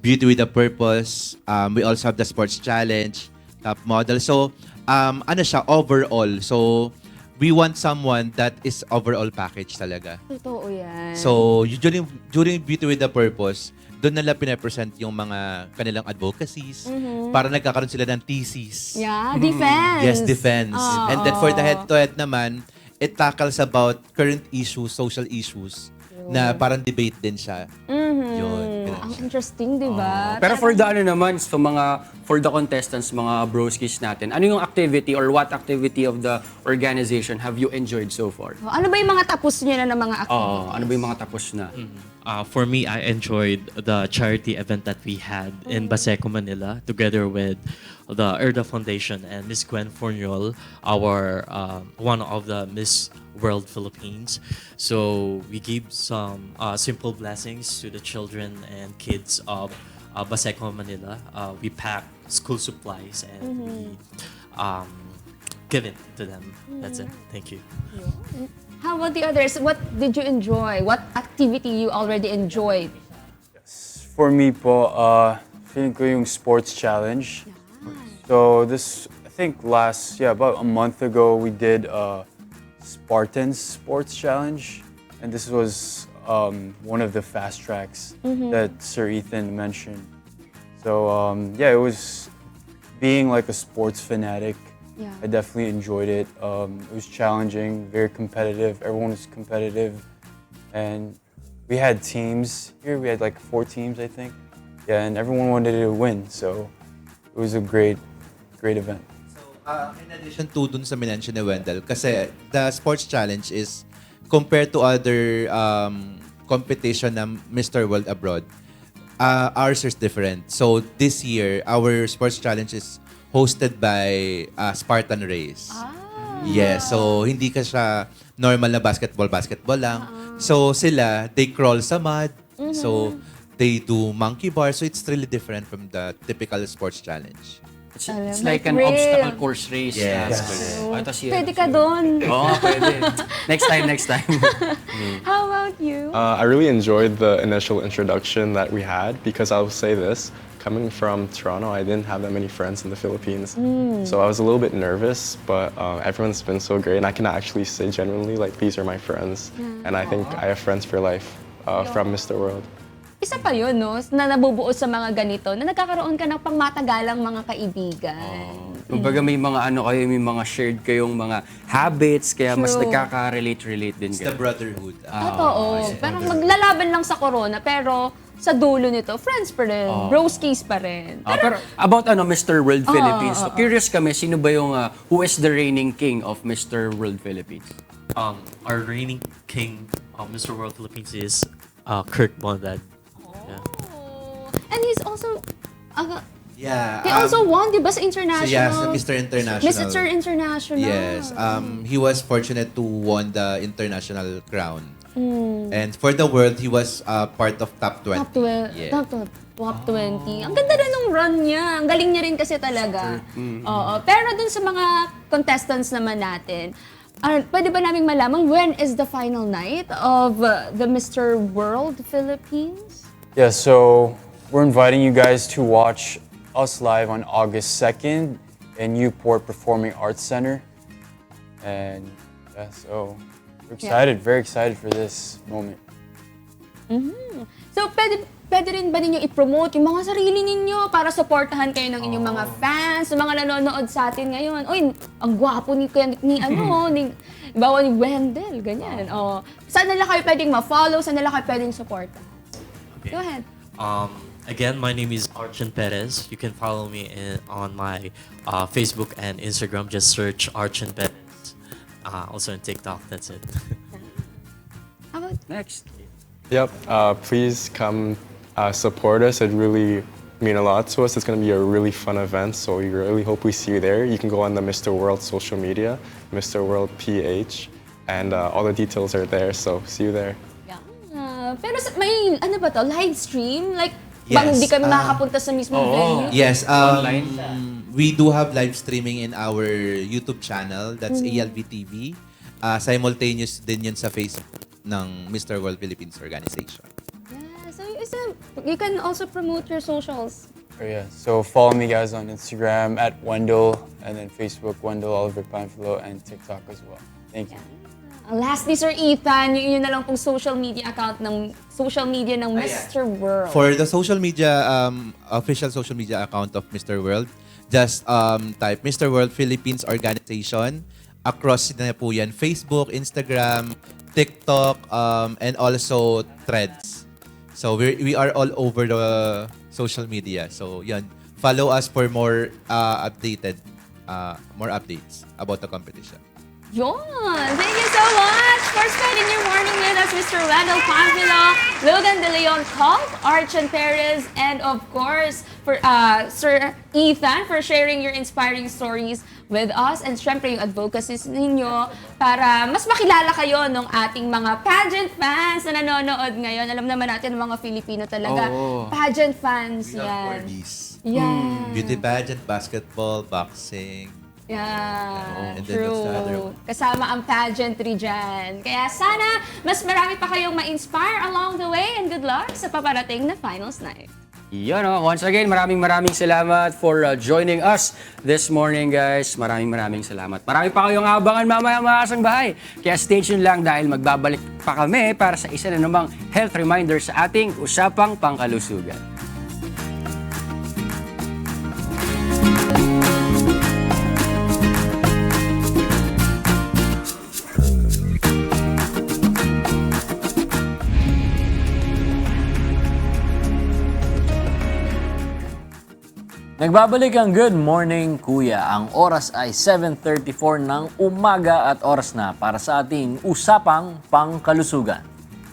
beauty with a purpose. We also have the sports challenge, top model. So siya overall. So we want someone that is overall package talaga. Totoo yan. So usually during beauty with a purpose, doon nila pinapresent yung mga kanilang advocacies para nagkakaroon sila ng thesis. Yeah, defense. Yes, defense. Oo. And then for the head-to-head naman, it tackles about current issues, social issues, na parang debate din siya. Yun. ganun Ang siya. interesting, di ba? Pero for the for the contestants, mga broskies natin, ano yung activity or what activity of the organization have you enjoyed so far? Ano ba yung mga tapos nyo na ng mga activities? Ano ba yung mga tapos na? For me, I enjoyed the charity event that we had in Baseco, Manila, together with the Erda Foundation and Miss Gwen Forniol, our one of the Miss World Philippines. So we gave some simple blessings to the children and kids of Baseco, Manila. We packed school supplies and we give it to them. That's it. Thank you. How about the others? What did you enjoy? What activity you already enjoyed? For me po, feeling ko yung sports challenge. So this, I think about a month ago, we did Spartans Sports Challenge. And this was one of the fast tracks that Sir Ethan mentioned. So it was being like a sports fanatic. Yeah. I definitely enjoyed it. It was challenging, very competitive. Everyone was competitive. And we had teams here. We had like 4 teams, I think. Yeah, and everyone wanted to win. So it was a great event. In addition to dun sa minention ni Wendell, kasi the sports challenge is compared to other competition na Mr. World Abroad, ours is different. So this year, our sports challenge is hosted by Spartan Race. Yes, so hindi ka siya normal na basketball lang. So sila, they crawl sa mud. So they do monkey bars. So it's really different from the typical sports challenge. It's like an real. obstacle course race. Yes. Pwede ka doon. Oo, pwede. Next time. How about you? I really enjoyed the initial introduction that we had because I'll say this, coming from Toronto, I didn't have that many friends in the Philippines. So I was a little bit nervous, but everyone's been so great. And I can actually say genuinely, like, these are my friends. And I think I have friends for life from Mr. World. Isa pa yun, no? Na nabubuo sa mga ganito, na nagkakaroon ka ng pangmatagalang mga kaibigan. Kumbaga may mga may mga shared kayong mga habits, kaya mas True. nagkaka-relate din It's the kayo. brotherhood. Totoo. Parang maglalaban lang sa corona, pero sa dulo nito, friends pa rin, broskies pa rin. Pero about Mr. World Philippines, curious kami, sino ba yung, who is the reigning king of Mr. World Philippines? Our reigning king of Mr. World Philippines is Kirk Bondad. And he's also, Yeah. he also won, di ba, sa international? So yeah, sa Mr. International. Mr. International. Yes. He was fortunate to won the international crown. And for the world, he was part of top 20. Top 12. Yeah. Top 20. Ang ganda rin ng run niya. Ang galing niya rin kasi talaga. Oo. Pero dun sa mga contestants naman natin, pwede ba naming malaman when is the final night of the Mr. World Philippines? Yeah, so we're inviting you guys to watch us live on August 2nd in Newport Performing Arts Center. And yeah, so we're excited, very excited for this moment. So, pwede rin ba ninyo i-promote yung mga sarili ninyo para supportahan kayo ng inyong mga fans, yung mga nanonood sa atin ngayon? Uy, ang gwapo ni bawa ni Wendell, ganyan. Saan nila kayo pwedeng ma-follow? Saan nila kayo pwedeng supporta? Go ahead. Again, my name is Archon Perez. You can follow me on my Facebook and Instagram. Just search Archon Perez. Also on TikTok. That's it. How about Next. Yep, please come support us. It really mean a lot to us. It's going to be a really fun event, so we really hope we see you there. You can go on the Mr. World social media, Mr. World PH, and all the details are there, so see you there. pero may, live stream? Like, Yes, bang hindi kami makakapunta sa mismong venue? Yes, we do have live streaming in our YouTube channel. That's ALV TV. Simultaneous din yun sa Facebook ng Mr. World Philippines Organization. Yeah, so you can also promote your socials. Oh, yeah, so follow me guys on Instagram at Wendell, and then Facebook Wendell Oliver Panfilo, and TikTok as well. Thank you. Lastly, Sir Ethan, yun na lang pong social media account ng Mr. World. For the social media, official social media account of Mr. World, just type Mr. World Philippines Organization. Across na po yan, Facebook, Instagram, TikTok, and also Threads. So we are all over the social media. So yan, follow us for more updates about the competition. Yun! Thank you so much for spending your morning with us, Mr. Wendell Panfilo, Logan De Leon Culp, Archon Perez, and of course, for Sir Ethan for sharing your inspiring stories with us, and syempre yung advocacies ninyo para mas makilala kayo ng ating mga pageant fans na nanonood ngayon. Alam naman natin mga Filipino talaga. Pageant fans yan. Corgis. Yeah. Beauty pageant, basketball, boxing, Yeah, And then that's the other true. one. Kasama ang pageantry dyan. Kaya sana mas marami pa kayong ma-inspire along the way and good luck sa paparating na finals night. Yun, once again, maraming salamat for joining us this morning, guys. Maraming salamat. Marami pa kayong abangan mamaya mga kasang bahay. Kaya stay tuned lang dahil magbabalik pa kami para sa isa na namang health reminder sa ating Usapang Pangkalusugan. Nagbabalik ang Good Morning Kuya. Ang oras ay 7:34 ng umaga at oras na para sa ating Usapang Pangkalusugan.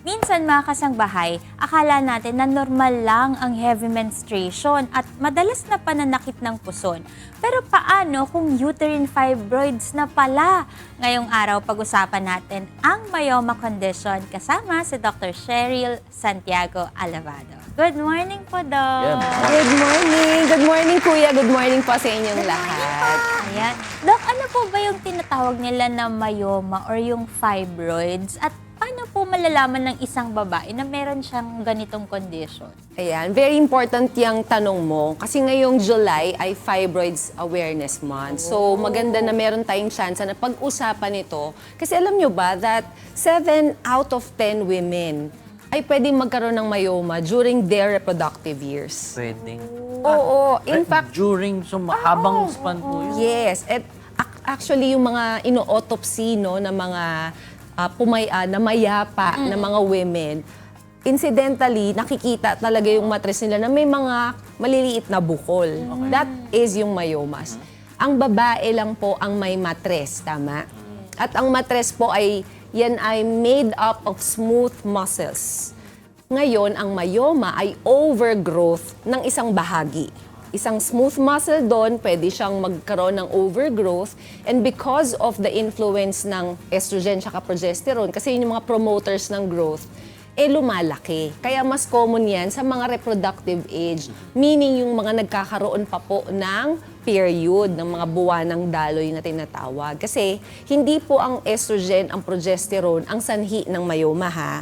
Minsan mga kasangbahay, akala natin na normal lang ang heavy menstruation at madalas na pananakit ng puson. Pero paano kung uterine fibroids na pala? Ngayong araw, pag-usapan natin ang myoma condition kasama si Dr. Cheryl Santiago Alabado. Good morning po, Doc. Good morning! Good morning, Kuya! Good morning po sa inyong lahat. Ayan. Doc, ano po ba yung tinatawag nila na myoma or yung fibroids? At paano po malalaman ng isang babae na meron siyang ganitong condition? Ayan, very important yung tanong mo. Kasi ngayong July ay Fibroids Awareness Month. So maganda na meron tayong chance na pag-usapan ito. Kasi alam nyo ba that 7 out of 10 women ay pwedeng magkaroon ng myoma during their reproductive years. Pwedeng. Oo, in fact, During, so mahabang span po yun. yes. At actually, yung mga ino-autopsy no, na mga namayapa na mga women, incidentally, nakikita talaga yung matres nila na may mga maliliit na bukol. That is yung myomas. Ang babae lang po ang may matres, tama? At ang matres po yan ay made up of smooth muscles. Ngayon, ang myoma ay overgrowth ng isang bahagi. Isang smooth muscle doon, pwede siyang magkaroon ng overgrowth. And because of the influence ng estrogen at progesterone, kasi yun yung mga promoters ng growth, lumalaki. Kaya mas common yan sa mga reproductive age. Meaning yung mga nagkakaroon pa po ng period, ng mga buwan ng daloy na tinatawag. Kasi hindi po ang estrogen, ang progesterone, ang sanhi ng myoma, ha?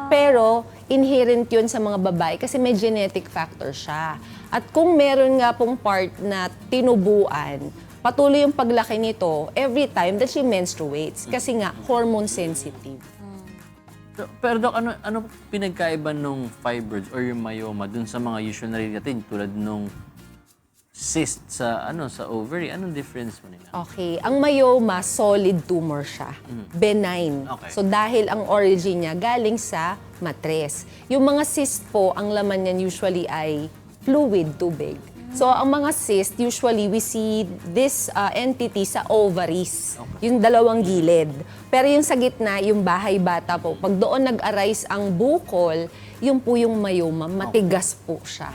Pero inherent yun sa mga babae kasi may genetic factor siya. At kung meron nga pong part na tinubuan, patuloy yung paglaki nito every time that she menstruates kasi nga hormone sensitive. Pero Doc, ano pinagkaiba nung fibroids or yung myoma dun sa mga usual na natin tulad nung cyst sa ovary? Anong difference mo nila? Okay, ang myoma, solid tumor siya. Benign. Okay. So dahil ang origin niya galing sa matres. Yung mga cyst po, ang laman niyan usually ay fluid, tubig. So ang mga cyst, usually we see this entity sa ovaries. Yung dalawang gilid. Pero yung sa gitna, yung bahay bata po, pag doon nag-arise ang bukol, yung po yung myoma, matigas po siya.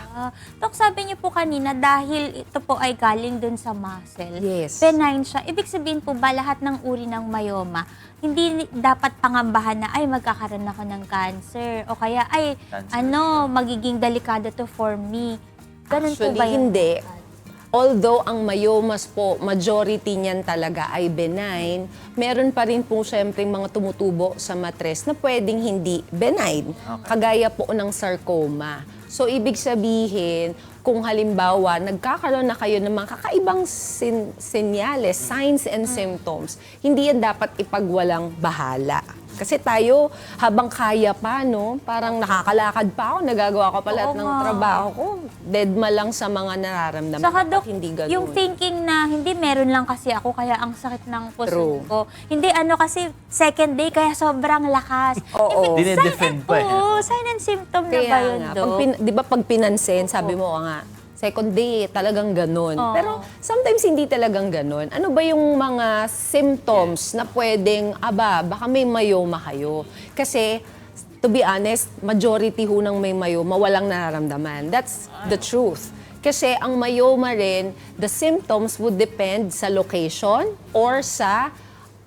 Dok, sabi niyo po kanina, dahil ito po ay galing dun sa muscle, Yes. benign siya. Ibig sabihin po ba lahat ng uri ng myoma, hindi dapat pangambahan na, ay, magkakaroon ako ng cancer. O kaya, ay, magiging delikado to for me. Ganun po Actually, ba yun? hindi. Although ang myomas po, majority niyan talaga ay benign, meron pa rin po syempre mga tumutubo sa matres na pwedeng hindi benign. Kagaya po ng sarcoma. So, ibig sabihin, kung halimbawa, nagkakaroon na kayo ng mga kakaibang senyales, signs and symptoms, hindi yan dapat ipagwalang bahala. Kasi tayo, habang kaya pa, no? Parang nakakalakad pa ako, nagagawa ko pa lahat ng trabaho ko. Deadma lang sa mga nararamdaman. Saka, Dok, hindi ganun. yung thinking na hindi meron lang kasi ako, kaya ang sakit ng puso True. ko. Hindi kasi second day, kaya sobrang lakas. Oo. Dinedefend pa eh. Oo, sign and symptom na Kaya ba yun, nga, Dok? di ba pag pinansin, sabi mo nga, second day, talagang ganun. Pero sometimes hindi talagang ganun. Ano ba yung mga symptoms na pwedeng, baka may myoma kayo? Kasi, to be honest, majority ho ng may myoma, walang nararamdaman. That's the truth. Kasi ang myoma rin, the symptoms would depend sa location or sa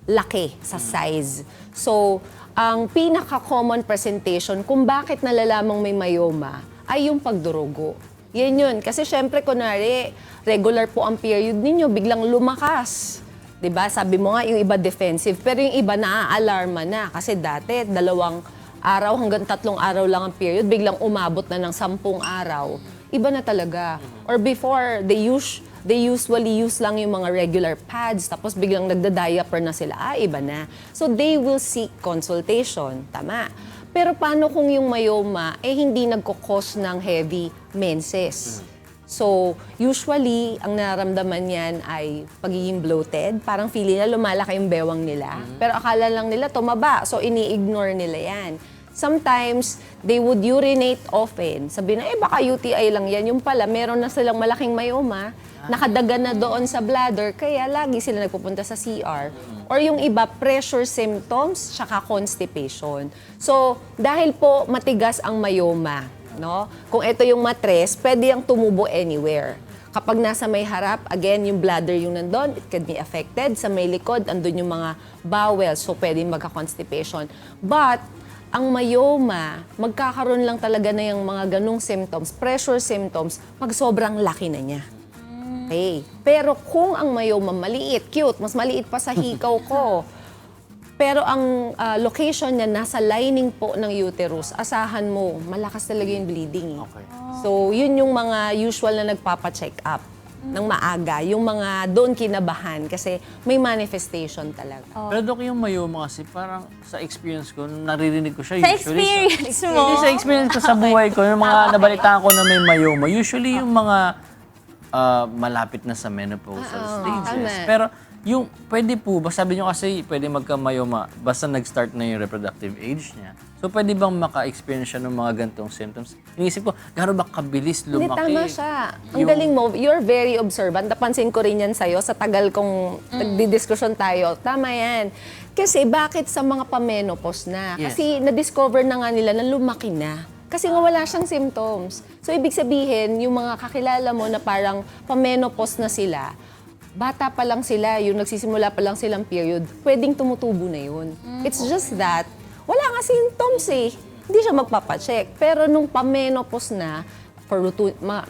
laki, sa size. So, ang pinaka-common presentation kung bakit nalalamang may myoma ay yung pagdurugo. Yan yun. Kasi syempre, kunwari, regular po ang period ninyo, biglang lumakas. 'Di ba? Sabi mo nga, yung iba defensive, pero yung iba naaalarma na. Kasi dati, 2 araw hanggang 3 araw lang ang period, biglang umabot na ng 10 araw. Iba na talaga. Or before, they usually use lang yung mga regular pads, tapos biglang nagda-diaper na sila. Iba na. So they will seek consultation. Tama. Pero paano kung yung myoma, hindi nagkukos ng heavy menses? So, usually, ang nararamdaman niyan ay pagiging bloated. Parang feeling na lumalaki yung bewang nila. Pero akala lang nila tumaba. So, ini-ignore nila yan. Sometimes, they would urinate often. Sabi na, baka UTI lang yan. Yung pala, meron na silang malaking myoma, nakadaga na doon sa bladder, kaya lagi sila nagpupunta sa CR. Or yung iba, pressure symptoms, tsaka constipation. So, dahil po matigas ang myoma, no? Kung ito yung matres, pwede yung tumubo anywhere. Kapag nasa may harap, again, yung bladder yung nandun, it can be affected. Sa may likod, andun yung mga bowels, so pwede magka-constipation. But, ang myoma, magkakaroon lang talaga na yung mga ganung symptoms, pressure symptoms, pag sobrang laki na niya. Okay. Pero kung ang myoma maliit, cute, mas maliit pa sa hikaw ko, pero ang location niya nasa lining po ng uterus, asahan mo, malakas talaga yung bleeding. Okay. So, yun yung mga usual na nagpapa-check up ng maaga. Yung mga doon kinabahan kasi may manifestation talaga. Pero Dok, yung myoma kasi parang sa experience ko, naririnig ko siya Sa usually. experience mo? Hindi, sa experience ko sa buhay ko, yung mga nabalitaan ko na may myoma, usually yung mga malapit na sa menopausal stages. tama. Pero yung pwede po ba, sabi nyo kasi pwede magka-myoma basta nag-start na yung reproductive age niya. So pwede bang maka-experience siya ng mga gantong symptoms? Inisip ko, gano'n ba kabilis Hindi, lumaki? tama siya. Ang galing mo, you're very observant. Napansin ko rin yan sa'yo sa tagal kong nagdidiskusyon tayo. Tama yan. Kasi bakit sa mga pamenopause na? Yes. Kasi na-discover na nga nila na lumaki na. Kasi nga wala siyang symptoms. So ibig sabihin, yung mga kakilala mo na parang pamenopause na sila, bata pa lang sila, yung nagsisimula pa lang silang period, pwedeng tumutubo na yun. It's just that, wala nga symptoms eh. Hindi siya magpapacheck. Pero nung pamenopause na,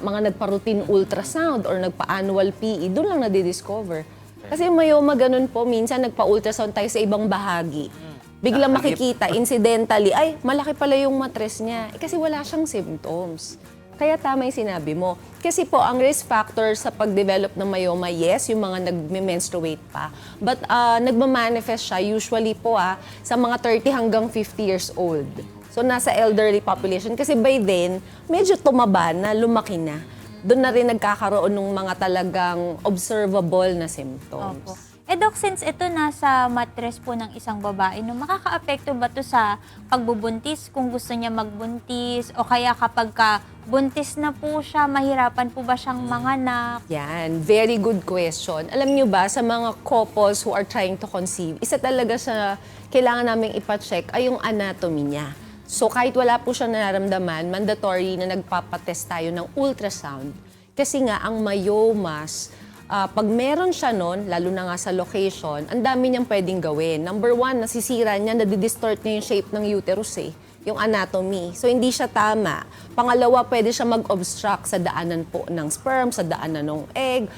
mga nagpa-routine ultrasound or nagpa-annual PE, doon lang nadidiscover. Kasi yung myoma ganun po, minsan nagpa-ultrasound tayo sa ibang bahagi. Biglang makikita, incidentally, ay, malaki pala yung matres niya. Kasi wala siyang symptoms. Kaya tama yung sinabi mo. Kasi po, ang risk factor sa pag-develop ng myoma, yes, yung mga nag-menstruate pa. But nagmamanifest siya usually po sa mga 30 hanggang 50 years old. So, nasa elderly population. Kasi by then, medyo tumaba na, lumaki na. Doon na rin nagkakaroon ng mga talagang observable na symptoms. Opo. Doc, since ito nasa matres po ng isang babae, no, makaka-apekto ba to sa pagbubuntis kung gusto niya magbuntis? O kaya kapag buntis na po siya, mahirapan po ba siyang manganak? Yan, very good question. Alam niyo ba, sa mga couples who are trying to conceive, isa talaga sa kailangan naming ipacheck ay yung anatomy niya. So kahit wala po siyang nararamdaman, mandatory na nagpapatest tayo ng ultrasound. Kasi nga, ang myomas, pag meron siya nun, lalo na nga sa location, ang dami niyang pwedeng gawin. Number 1, nasisira niya, nadidistort niya yung shape ng uterus yung anatomy. So, hindi siya tama. Pangalawa, pwede siya mag-obstruct sa daanan po ng sperm, sa daanan ng egg.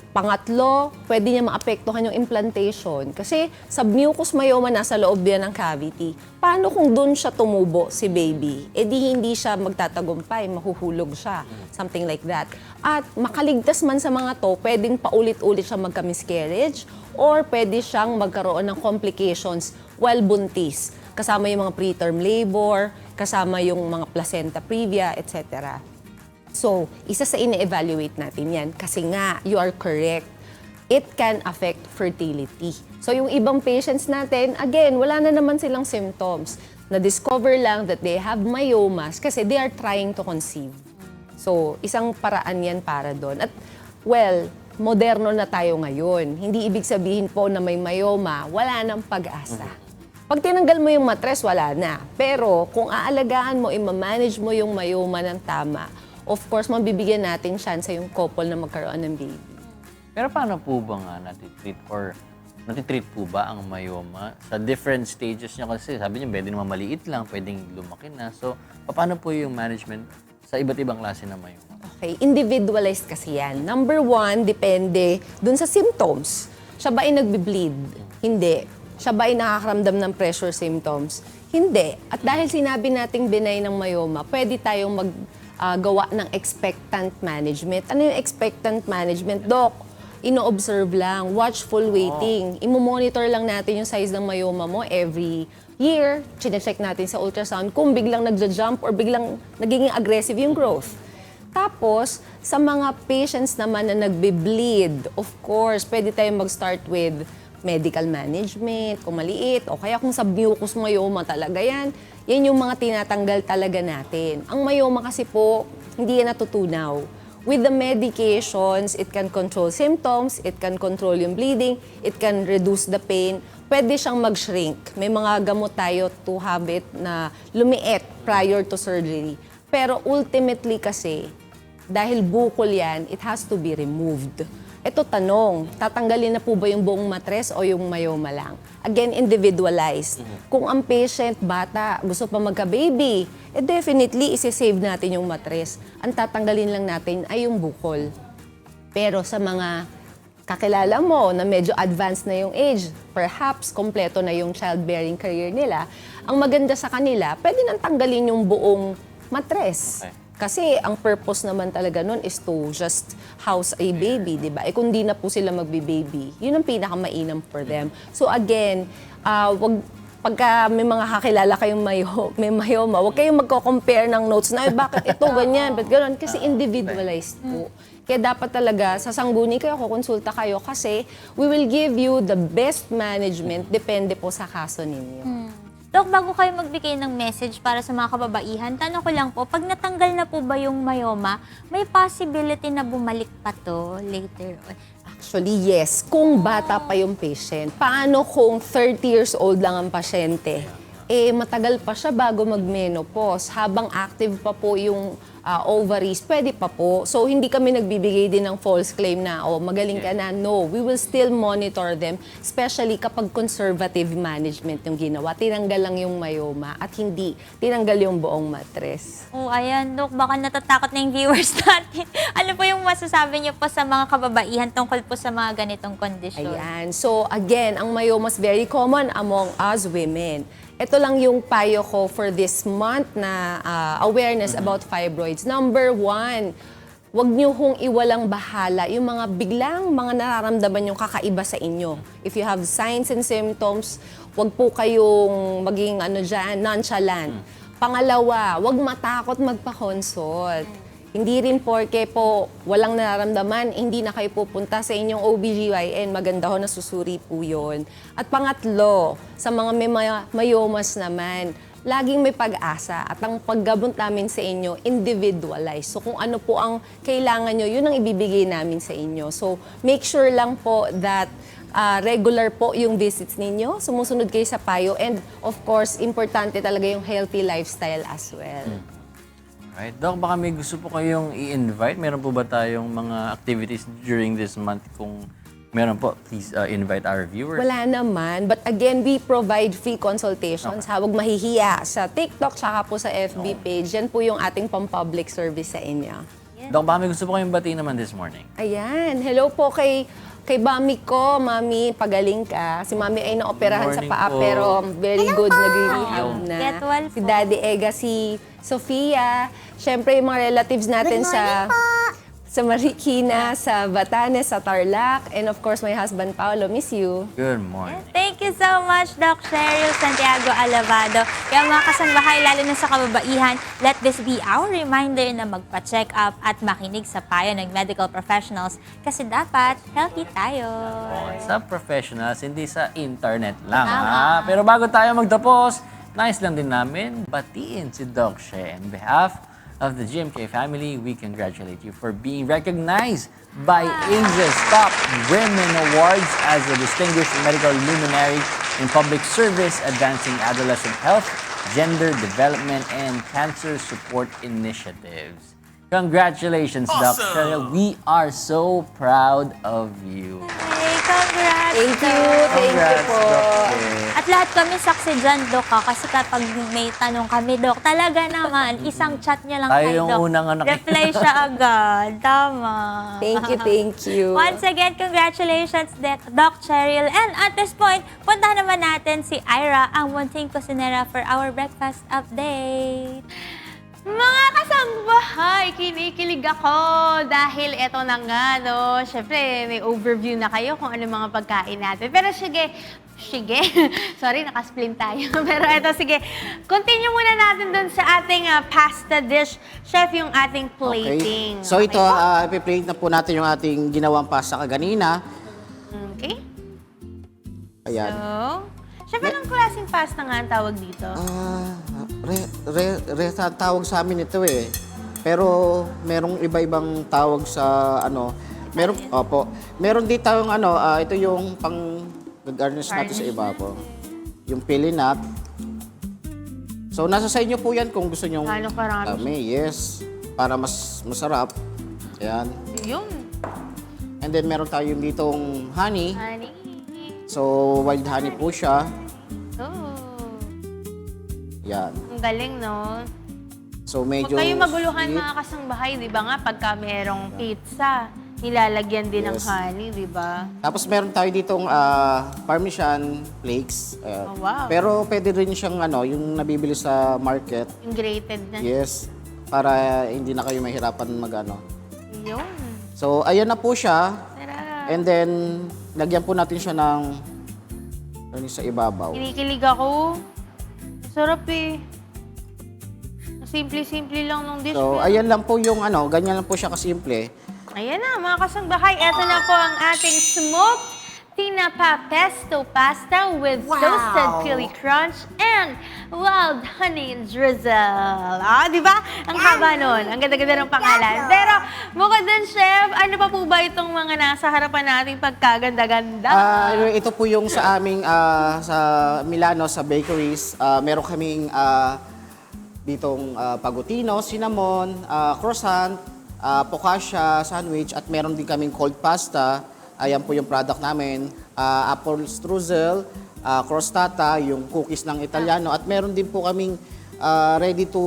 Pangatlo, pwede niya maapektuhan yung implantation. Kasi submucous myoma nasa loob yan ng cavity. Paano kung doon siya tumubo, si baby? Di hindi siya magtatagumpay, mahuhulog siya. Something like that. At makaligtas man sa mga to, pwedeng paulit-ulit siya magka-miscarriage or pwede siyang magkaroon ng complications while buntis. Kasama yung mga preterm labor, kasama yung mga placenta previa, etc. So, isa sa ine-evaluate natin yan kasi nga, you are correct. It can affect fertility. So, yung ibang patients natin, again, wala na naman silang symptoms. Na-discover lang that they have myomas kasi they are trying to conceive. So, isang paraan yan para doon. At, well, moderno na tayo ngayon. Hindi ibig sabihin po na may myoma, wala nang pag-asa. Pag tinanggal mo yung matres, wala na. Pero, kung aalagaan mo, i-manage mo yung myoma ng tama, of course, mabibigyan natin chance yung couple na magkaroon ng baby. Pero paano po ba nga natitreat po ba ang myoma sa different stages niya? Kasi sabi niyo, pwede naman maliit lang, pwedeng lumaki na. So, paano po yung management sa iba't ibang klase ng mayoma? Okay, individualized kasi yan. Number one, depende dun sa symptoms. Siya ba ay nagbe-bleed? Hindi. Siya ba ay nakakaramdam ng pressure symptoms? Hindi. At dahil sinabi nating benign ng myoma, pwede tayong gawa ng expectant management. Ano yung expectant management, Doc? Ino-observe lang, watchful waiting. Imo-monitor lang natin yung size ng myoma mo every year. Chine-check natin sa ultrasound kung biglang nagja-jump or biglang nagiging aggressive yung growth. Tapos, sa mga patients naman na nagbe-bleed, of course, pwede tayong mag-start with medical management, kung maliit, o kaya kung submucous myoma talaga yan, yan yung mga tinatanggal talaga natin. Ang myoma kasi po, hindi yan natutunaw. With the medications, it can control symptoms, it can control yung bleeding, it can reduce the pain, pwede siyang mag-shrink. May mga gamot tayo to have it na lumiit prior to surgery. Pero ultimately kasi, dahil bukol yan, it has to be removed. Ito tanong, tatanggalin na po ba yung buong matres o yung myoma lang? Again, individualized. Kung ang patient, bata, gusto pa magka-baby, definitely isi-save natin yung matres. Ang tatanggalin lang natin ay yung bukol. Pero sa mga kakilala mo na medyo advanced na yung age, perhaps kompleto na yung childbearing career nila, ang maganda sa kanila, pwede nang tanggalin yung buong matres. Okay. Kasi ang purpose naman talaga nun is to just house a baby, di ba? Eh kung di na po sila magbe-baby, yun ang pinakamainam for them. So again, pagka may mga kakilala kayong may myoma, huwag kayong magko-compare ng notes na, bakit ito, ganyan, ba't gano'n? Kasi individualized po. Kaya dapat talaga, sa sangguni kayo, kukonsulta kayo kasi we will give you the best management depende po sa kaso ninyo. Dok, bago kayo magbigay ng message para sa mga kababaihan, tanong ko lang po, pag natanggal na po ba yung myoma, may possibility na bumalik pa to later on? Actually, yes. Kung bata pa yung patient. Paano kung 30 years old lang ang pasyente? Matagal pa siya bago mag-menopause. Habang active pa po yung ovaries, pwede pa po. So, hindi kami nagbibigay din ng false claim na, magaling ka na. No, we will still monitor them, especially kapag conservative management yung ginawa. Tinanggal lang yung myoma at hindi tinanggal yung buong matres. Ayan, Dok, baka natatakot na yung viewers natin. Ano po yung masasabi niyo po sa mga kababaihan tungkol po sa mga ganitong kondisyon? Ayan. So, again, ang myoma is very common among us women. Ito lang yung payo ko for this month na awareness about fibroids. Number one, wag niyo hong iwalang bahala yung mga biglang mga nararamdaman yung kakaiba sa inyo. If you have signs and symptoms, wag po kayong maging nonchalant. Pangalawa, wag matakot magpa-consult. Hindi rin porke po walang nararamdaman, hindi na kayo pupunta sa inyong OBGYN. Maganda ho, nasusuri po yun. At pangatlo, sa mga may mayomas naman, laging may pag-asa. At ang paggamot namin sa inyo, individualized. So kung ano po ang kailangan nyo, yun ang ibibigay namin sa inyo. So make sure lang po that regular po yung visits ninyo, sumusunod kayo sa payo, and of course, importante talaga yung healthy lifestyle as well. Right. Doc, baka may gusto po kayong i-invite? Meron po ba tayong mga activities during this month? Kung meron po, please invite our viewers. Wala naman. But again, we provide free consultations. Okay. Huwag mahihiya sa TikTok tsaka po sa FB page. Yan po yung ating pang-public service sa inyo. Doc, baka may gusto po kayong batiin naman this morning? Ayan. Hello po kay Mami ko. Mami, pagaling ka. Si Mami ay naoperahan sa paa po. pero very good. Nag-rehab na. Get well Si po. Daddy Ega, si Sofia. Siyempre, yung mga relatives natin sa Marikina, sa Batanes, sa Tarlac, and of course, my husband, Paolo. Miss you. Good morning. Thank you so much, Doc Cheryl Santiago Alabado. Kaya mga kasambahay, lalo na sa kababaihan, let this be our reminder na magpa-check up at makinig sa payo ng medical professionals kasi dapat healthy tayo. Sa professionals, hindi sa internet lang. Ha? Pero bago tayo magtapos, nice lang din namin batiin si Doc She. On behalf of the GMK family, we congratulate you for being recognized by Asia's Top Women Awards as a distinguished medical luminary in public service, advancing adolescent health, gender development, and cancer support initiatives. Congratulations, Doc Cheryl. We are so proud of you. Hey, congrats! Congrats! Thank you po. At lahat kami saksi dyan, Dok, kasi kapag may tanong kami, Dok, talaga naman, isang chat niya lang Tayo kay yung Doc. unang anak. Reply siya agad. Tama. Thank you. Once again, congratulations, Doc Cheryl. And at this point, puntahan naman natin si Ira, ang munting kusinera for our breakfast update. Mga kasangbahay, kinikilig ako dahil eto na nga, no? Siyempre, may overview na kayo kung ano mga pagkain natin. Pero sige, sorry, nakasplin tayo. Pero eto, sige, continue muna natin dun sa ating pasta dish. Chef, yung ating plating. Okay. So ito, ipiplate na po natin yung ating ginawang pasta kaganina. Okay. Ayan. Chef, anong klaseng pasta nga ang tawag dito? Tawag sa amin ito eh. Pero merong iba-ibang tawag sa ano. Meron din tayong ano, ito yung pang garnish natin sa iba po. Yung pili nut. So nasa sa inyo po yan kung gusto nyo. Ano karami? Yes. Para mas masarap. Ayan. Yun. And then meron tayong ditong honey. Honey. So wild honey po siya. Oh. Yan. Ang galing, no? So medyo Huwag kayong maguluhan sweet. mga kasangbahay, di ba nga? Pagka merong pizza, nilalagyan din ng Yes. honey, di ba? Tapos meron tayo ditong parmesan flakes. Ayan. Oh, wow. Pero pwede rin siyang ano, yung nabibili sa market. Yung grated na. Yes. Para hindi na kayo mahirapan magano. Yun. So ayan na po siya. Sarap. And then lagyan po natin siya ng ano sa ibabaw. Kinikilig ako. Sarap eh. Simple-simple lang nung dish. So ayan lang po yung ano, ganyan lang po siya kasimple. Ayan na, mga kasangbahay. Ito na po ang ating smoked tinapa pesto pasta with toasted chili crunch and wild honey drizzle. Di ba? Ang haba nun. Ang ganda-ganda ng pangalan. Pero, bukod dun, Chef, ano pa po ba itong mga nasa harapan nating pagkaganda-ganda? Ito po yung sa aming sa Milano, sa bakeries. Meron kaming ditong pagutino, cinnamon, croissant, focaccia, sandwich, at meron din kaming cold pasta. Ayan po yung product namin. Apple strudel, crostata, yung cookies ng Italiano. At meron din po kaming ready to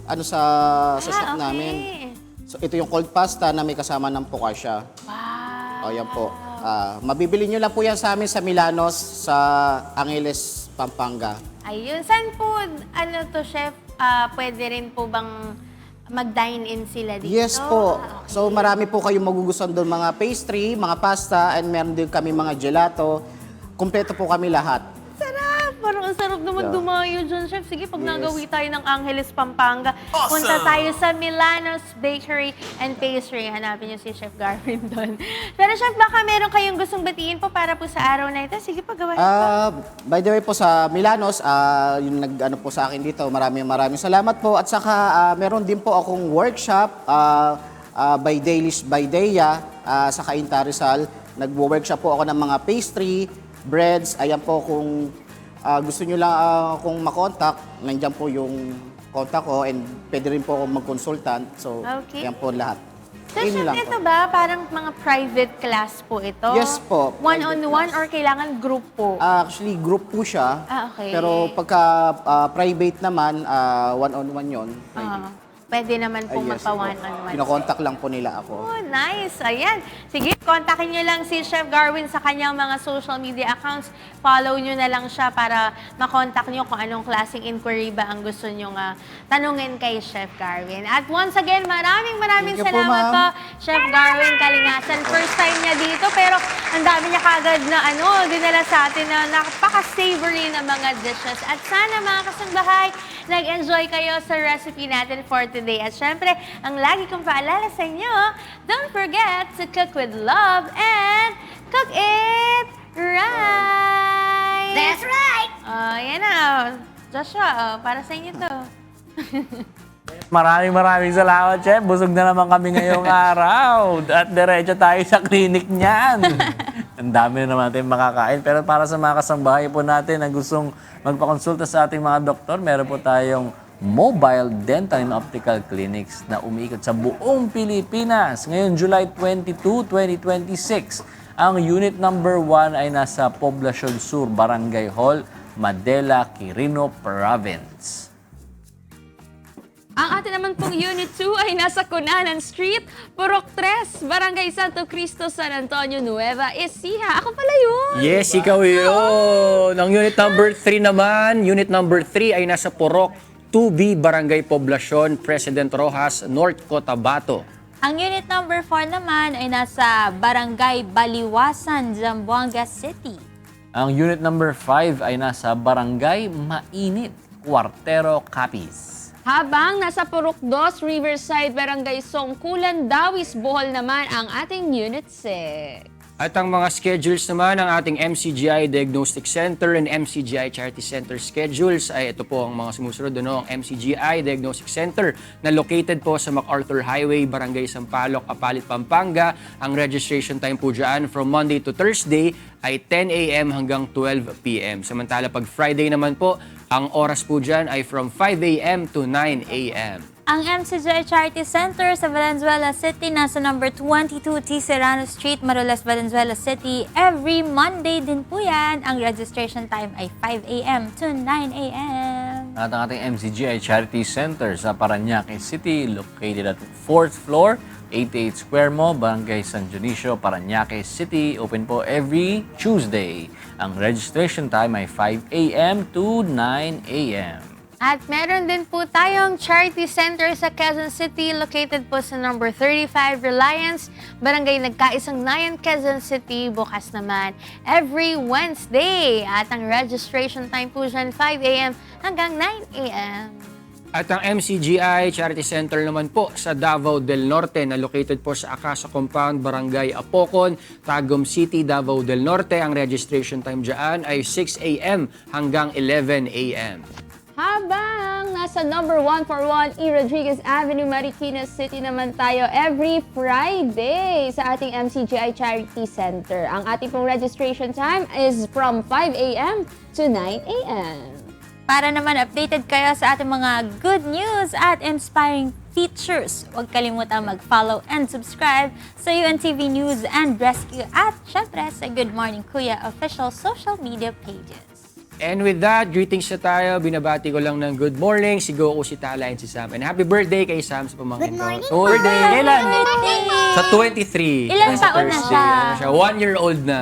ano sa stock okay. namin. So ito yung cold pasta na may kasama ng focaccia. Wow! Ayan po. Mabibili nyo lang po yan sa amin sa Milanos, sa Angeles, Pampanga. Ayun. Saan po, ano to, Chef? Pwede rin po bang mag-dine-in sila dito? Yes po. So marami po kayong magugustuhan doon, mga pastry, mga pasta, and meron din kami mga gelato. Kumpleto po kami lahat. Sarap! Parang ang sarap naman Yeah. dumayo dyan, Chef. Sige, pag Yes. nagawi tayo ng Angeles, Pampanga, punta tayo sa Milano's Bakery and Pastry. Hanapin niyo si Chef Garvin doon. Pero Chef, baka meron kayong gustong batiin po para po sa araw na ito. Sige, paggawa. By the way po sa Milanos, yung nag-ano po sa akin dito, maraming salamat po. At saka meron din po akong workshop by Daylish by Deya sa Cainta Rizal. Nagwo-workshop po ako ng mga pastry, breads. Ayan po kung gusto nyo lang kung makontak, nandiyan po yung contact ko and pwede rin po ako mag-consultant. So, Okay. yan po lahat. So, Yun Chef, lang ito po. ba parang mga private class po ito? Yes po, private One-on-one class. or kailangan group po? Actually, group po siya. Okay. Pero pagka private naman, one-on-one yun. Pwede naman po Yes, magpa-one-on-one. Kinokontak lang po nila ako. Oh, nice. Ayan. Sige, kontakin nyo lang si Chef Garvin sa kanyang mga social media accounts. Follow nyo na lang siya para makontak nyo kung anong klaseng inquiry ba ang gusto nyo tanungin kay Chef Garvin. At once again, maraming Thank you po, salamat po, ma'am. Chef Garvin Kalingasan. First time niya dito, pero ang dami niya kagad na dinala sa atin na napaka-savory na mga dishes. At sana mga kasangbahay, nag-enjoy kayo sa recipe natin for today. At syempre, ang lagi kong paalala sa inyo, don't forget to cook with love and cook it right! That's right! Yan na. Joshua, para sa inyo to. Maraming salamat, Chef. Busog na naman kami ngayong araw. At diretso tayo sa clinic niyan. Ang dami na naman natin makakain. Pero para sa mga kasambahay po natin na gustong magpakonsulta sa ating mga doktor, meron po tayong mobile dental and optical clinics na umiikot sa buong Pilipinas. Ngayon, July 22, 2026. Ang unit number 1 ay nasa Poblacion Sur, Barangay Hall, Madela, Quirino Province. Ang atin naman pong Unit 2 ay nasa Cunanan Street, Purok 3, Barangay Santo Cristo, San Antonio, Nueva Ecija. Ako pala yun! Yes, ikaw yun! Ang unit number 3 naman, unit number 3 ay nasa Purok 2B, Barangay Poblacion, President Rojas, North Cotabato. Ang unit number 4 naman ay nasa Barangay Baliwasan, Zamboanga City. Ang unit number 5 ay nasa Barangay Mainit, Cuartero, Capiz. Habang nasa Purok 2, Riverside, Barangay Songkulan, Dawis, Bohol naman ang ating Unit 6. At ang mga schedules naman ng ating MCGI Diagnostic Center and MCGI Charity Center schedules ay ito po ang mga sumusunod. Ang MCGI Diagnostic Center na located po sa MacArthur Highway, Barangay Sampaloc, Apalit, Pampanga. Ang registration time po dyan from Monday to Thursday ay 10 a.m. hanggang 12 p.m. Samantala pag Friday naman po, ang oras po dyan ay from 5 a.m. to 9 a.m. Ang MCGI Charity Center sa Valenzuela City nasa number 22 T. Serrano Street, Marulas, Valenzuela City. Every Monday din po yan. Ang registration time ay 5 a.m. to 9 a.m. At ang ating MCGI Charity Center sa Parañaque City, located at 4th floor, 88 Square Mall, Barangay San Dionisio, Parañaque City. Open po every Tuesday. Ang registration time ay 5 a.m. to 9 a.m. At meron din po tayong Charity Center sa Quezon City, located po sa number 35 Reliance, Barangay Nagkaisang Nayan, Quezon City. Bukas naman every Wednesday. At ang registration time po dyan 5 a.m. hanggang 9 a.m. At ang MCGI Charity Center naman po sa Davao del Norte na located po sa Acacia Compound, Barangay Apocon, Tagum City, Davao del Norte. Ang registration time dyan ay 6 a.m. hanggang 11 a.m. Habang nasa number 141 E. Rodriguez Avenue, Marikina City naman tayo every Friday sa ating MCGI Charity Center. Ang ating pong registration time is from 5 a.m. to 9 a.m. Para naman updated kayo sa ating mga good news at inspiring features, huwag kalimutang mag-follow and subscribe sa UNTV News and Rescue at syempre sa Good Morning Kuya official social media pages. And with that, greetings na tayo. Binabati ko lang ng good morning si Goku, si Tala, and si Sam. And happy birthday kay Sam sa pamangkin ko. Oh, birthday! Kailan? Sa 23. Ilang Sa taon na Thursday. siya? 1-year-old na.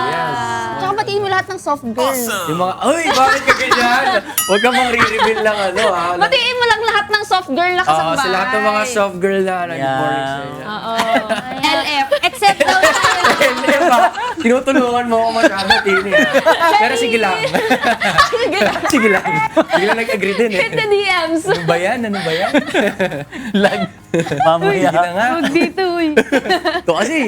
Yes. Tsaka batiin mo lahat ng soft girl. Yung mga, ay, bakit ka ganyan? Huwag ka mang re-reveal lang ano, ha? Batiin mo lang lahat ng soft girl na kasabay. Sa lahat ng mga soft girl na, good morning sa inyo. Oo. LF. Except daw Tinutulungan mo ako masyado, Tini. Pero sige lang. Sige lang. Sige lang nag-agree din eh. hit the DMs. Ano ba yan? Ano ba yan? Mamaya. Sige na nga. Huwag dito eh. Ito kasi.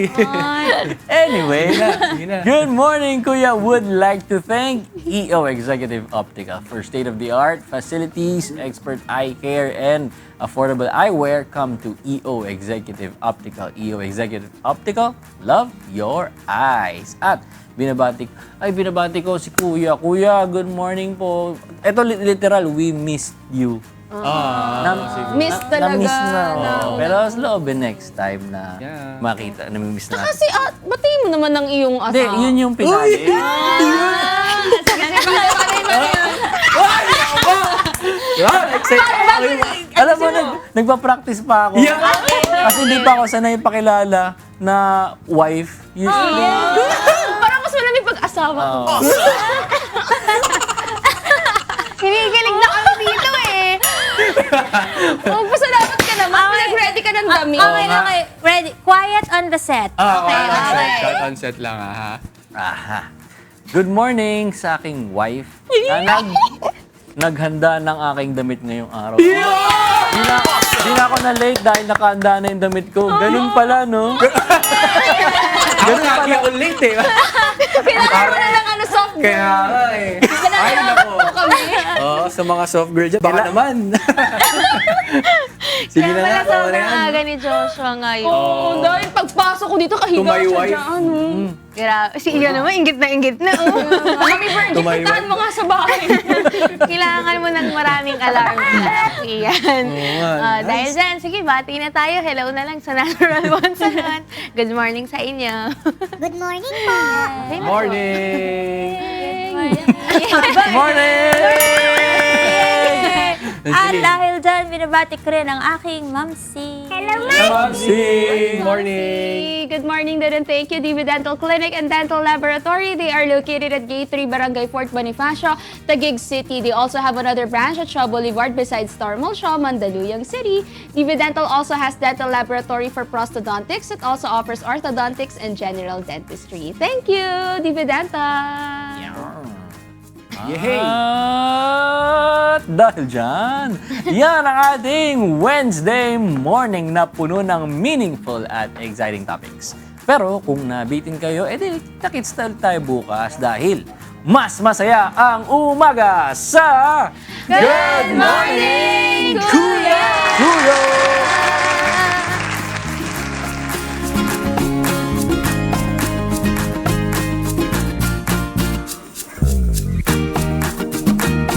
Anyway, Sige na. good morning, Kuya. Would like to thank EO Executive Optica for state-of-the-art facilities, expert eye care, and affordable eyewear. Come to EO Executive Optical. EO Executive Optical, love your eyes. At binabati ko si Kuya. Kuya, good morning po. Ito literal, we missed you. Miss talaga. Na-miss na. na- Pero sa loob, next time na Yeah. makita, namimiss na. Kasi batiin mo naman ng iyong asawa. Hindi, yun yung pinali. Sige, pagdating mo yun. Alam mo, nagpa-practice pa ako. Kasi hindi pa ako sanay pakilala na wife. Usually. Parang mas malamig pag-asawa ko. Hinihilig na kami dito eh. Magpasalamat ka naman. Nag-ready ka ng damit. Okay, okay. Ready. Quiet on the set. Okay. Shot on set lang, ha? Aha. Good morning sa aking wife na naghanda ng aking damit ngayong araw. Di na ako na late dahil nakahanda na yung damit ko. Ganun pala, no? Ako lagi ako late eh. Kailangan mo na ng soft girl. Kaya nga eh. Ay, nako. Oo, sa mga soft girl dyan, baka naman. Sige na nga. Sobrang aga ni Joshua ngayon. Oo, dahil pagpasok ko dito, kahiga siya Tumayway. dyan. Grabe. Si Ian naman, ingit na ingit na. Oh. Mami Bird, Tumayway. ipuntahan mo nga sa bahay. Kailangan mo ng maraming alarm clock. Iyan. nga, Dahil dyan, sige, bati na tayo. Hello na lang sa Natural One Salon. Good morning sa inyo. Good morning po. Morning! At dahil dyan, binabati ko rin ang aking mamsi. Hello, Good morning! Good morning din and thank you, DV Dental Clinic and Dental Laboratory. They are located at Gate 3, Barangay Fort Bonifacio, Taguig City. They also have another branch at Shaw Boulevard besides Star Mall, Shaw, Mandaluyong City. DV Dental also has dental laboratory for prosthodontics. It also offers orthodontics and general dentistry. Thank you, DV Dental! Yay! At dahil dyan, yan ang ating Wednesday morning na puno ng meaningful at exciting topics. Pero kung nabitin kayo, edi nakits tayo bukas dahil mas masaya ang umaga sa Good morning, Kuya! Kuya!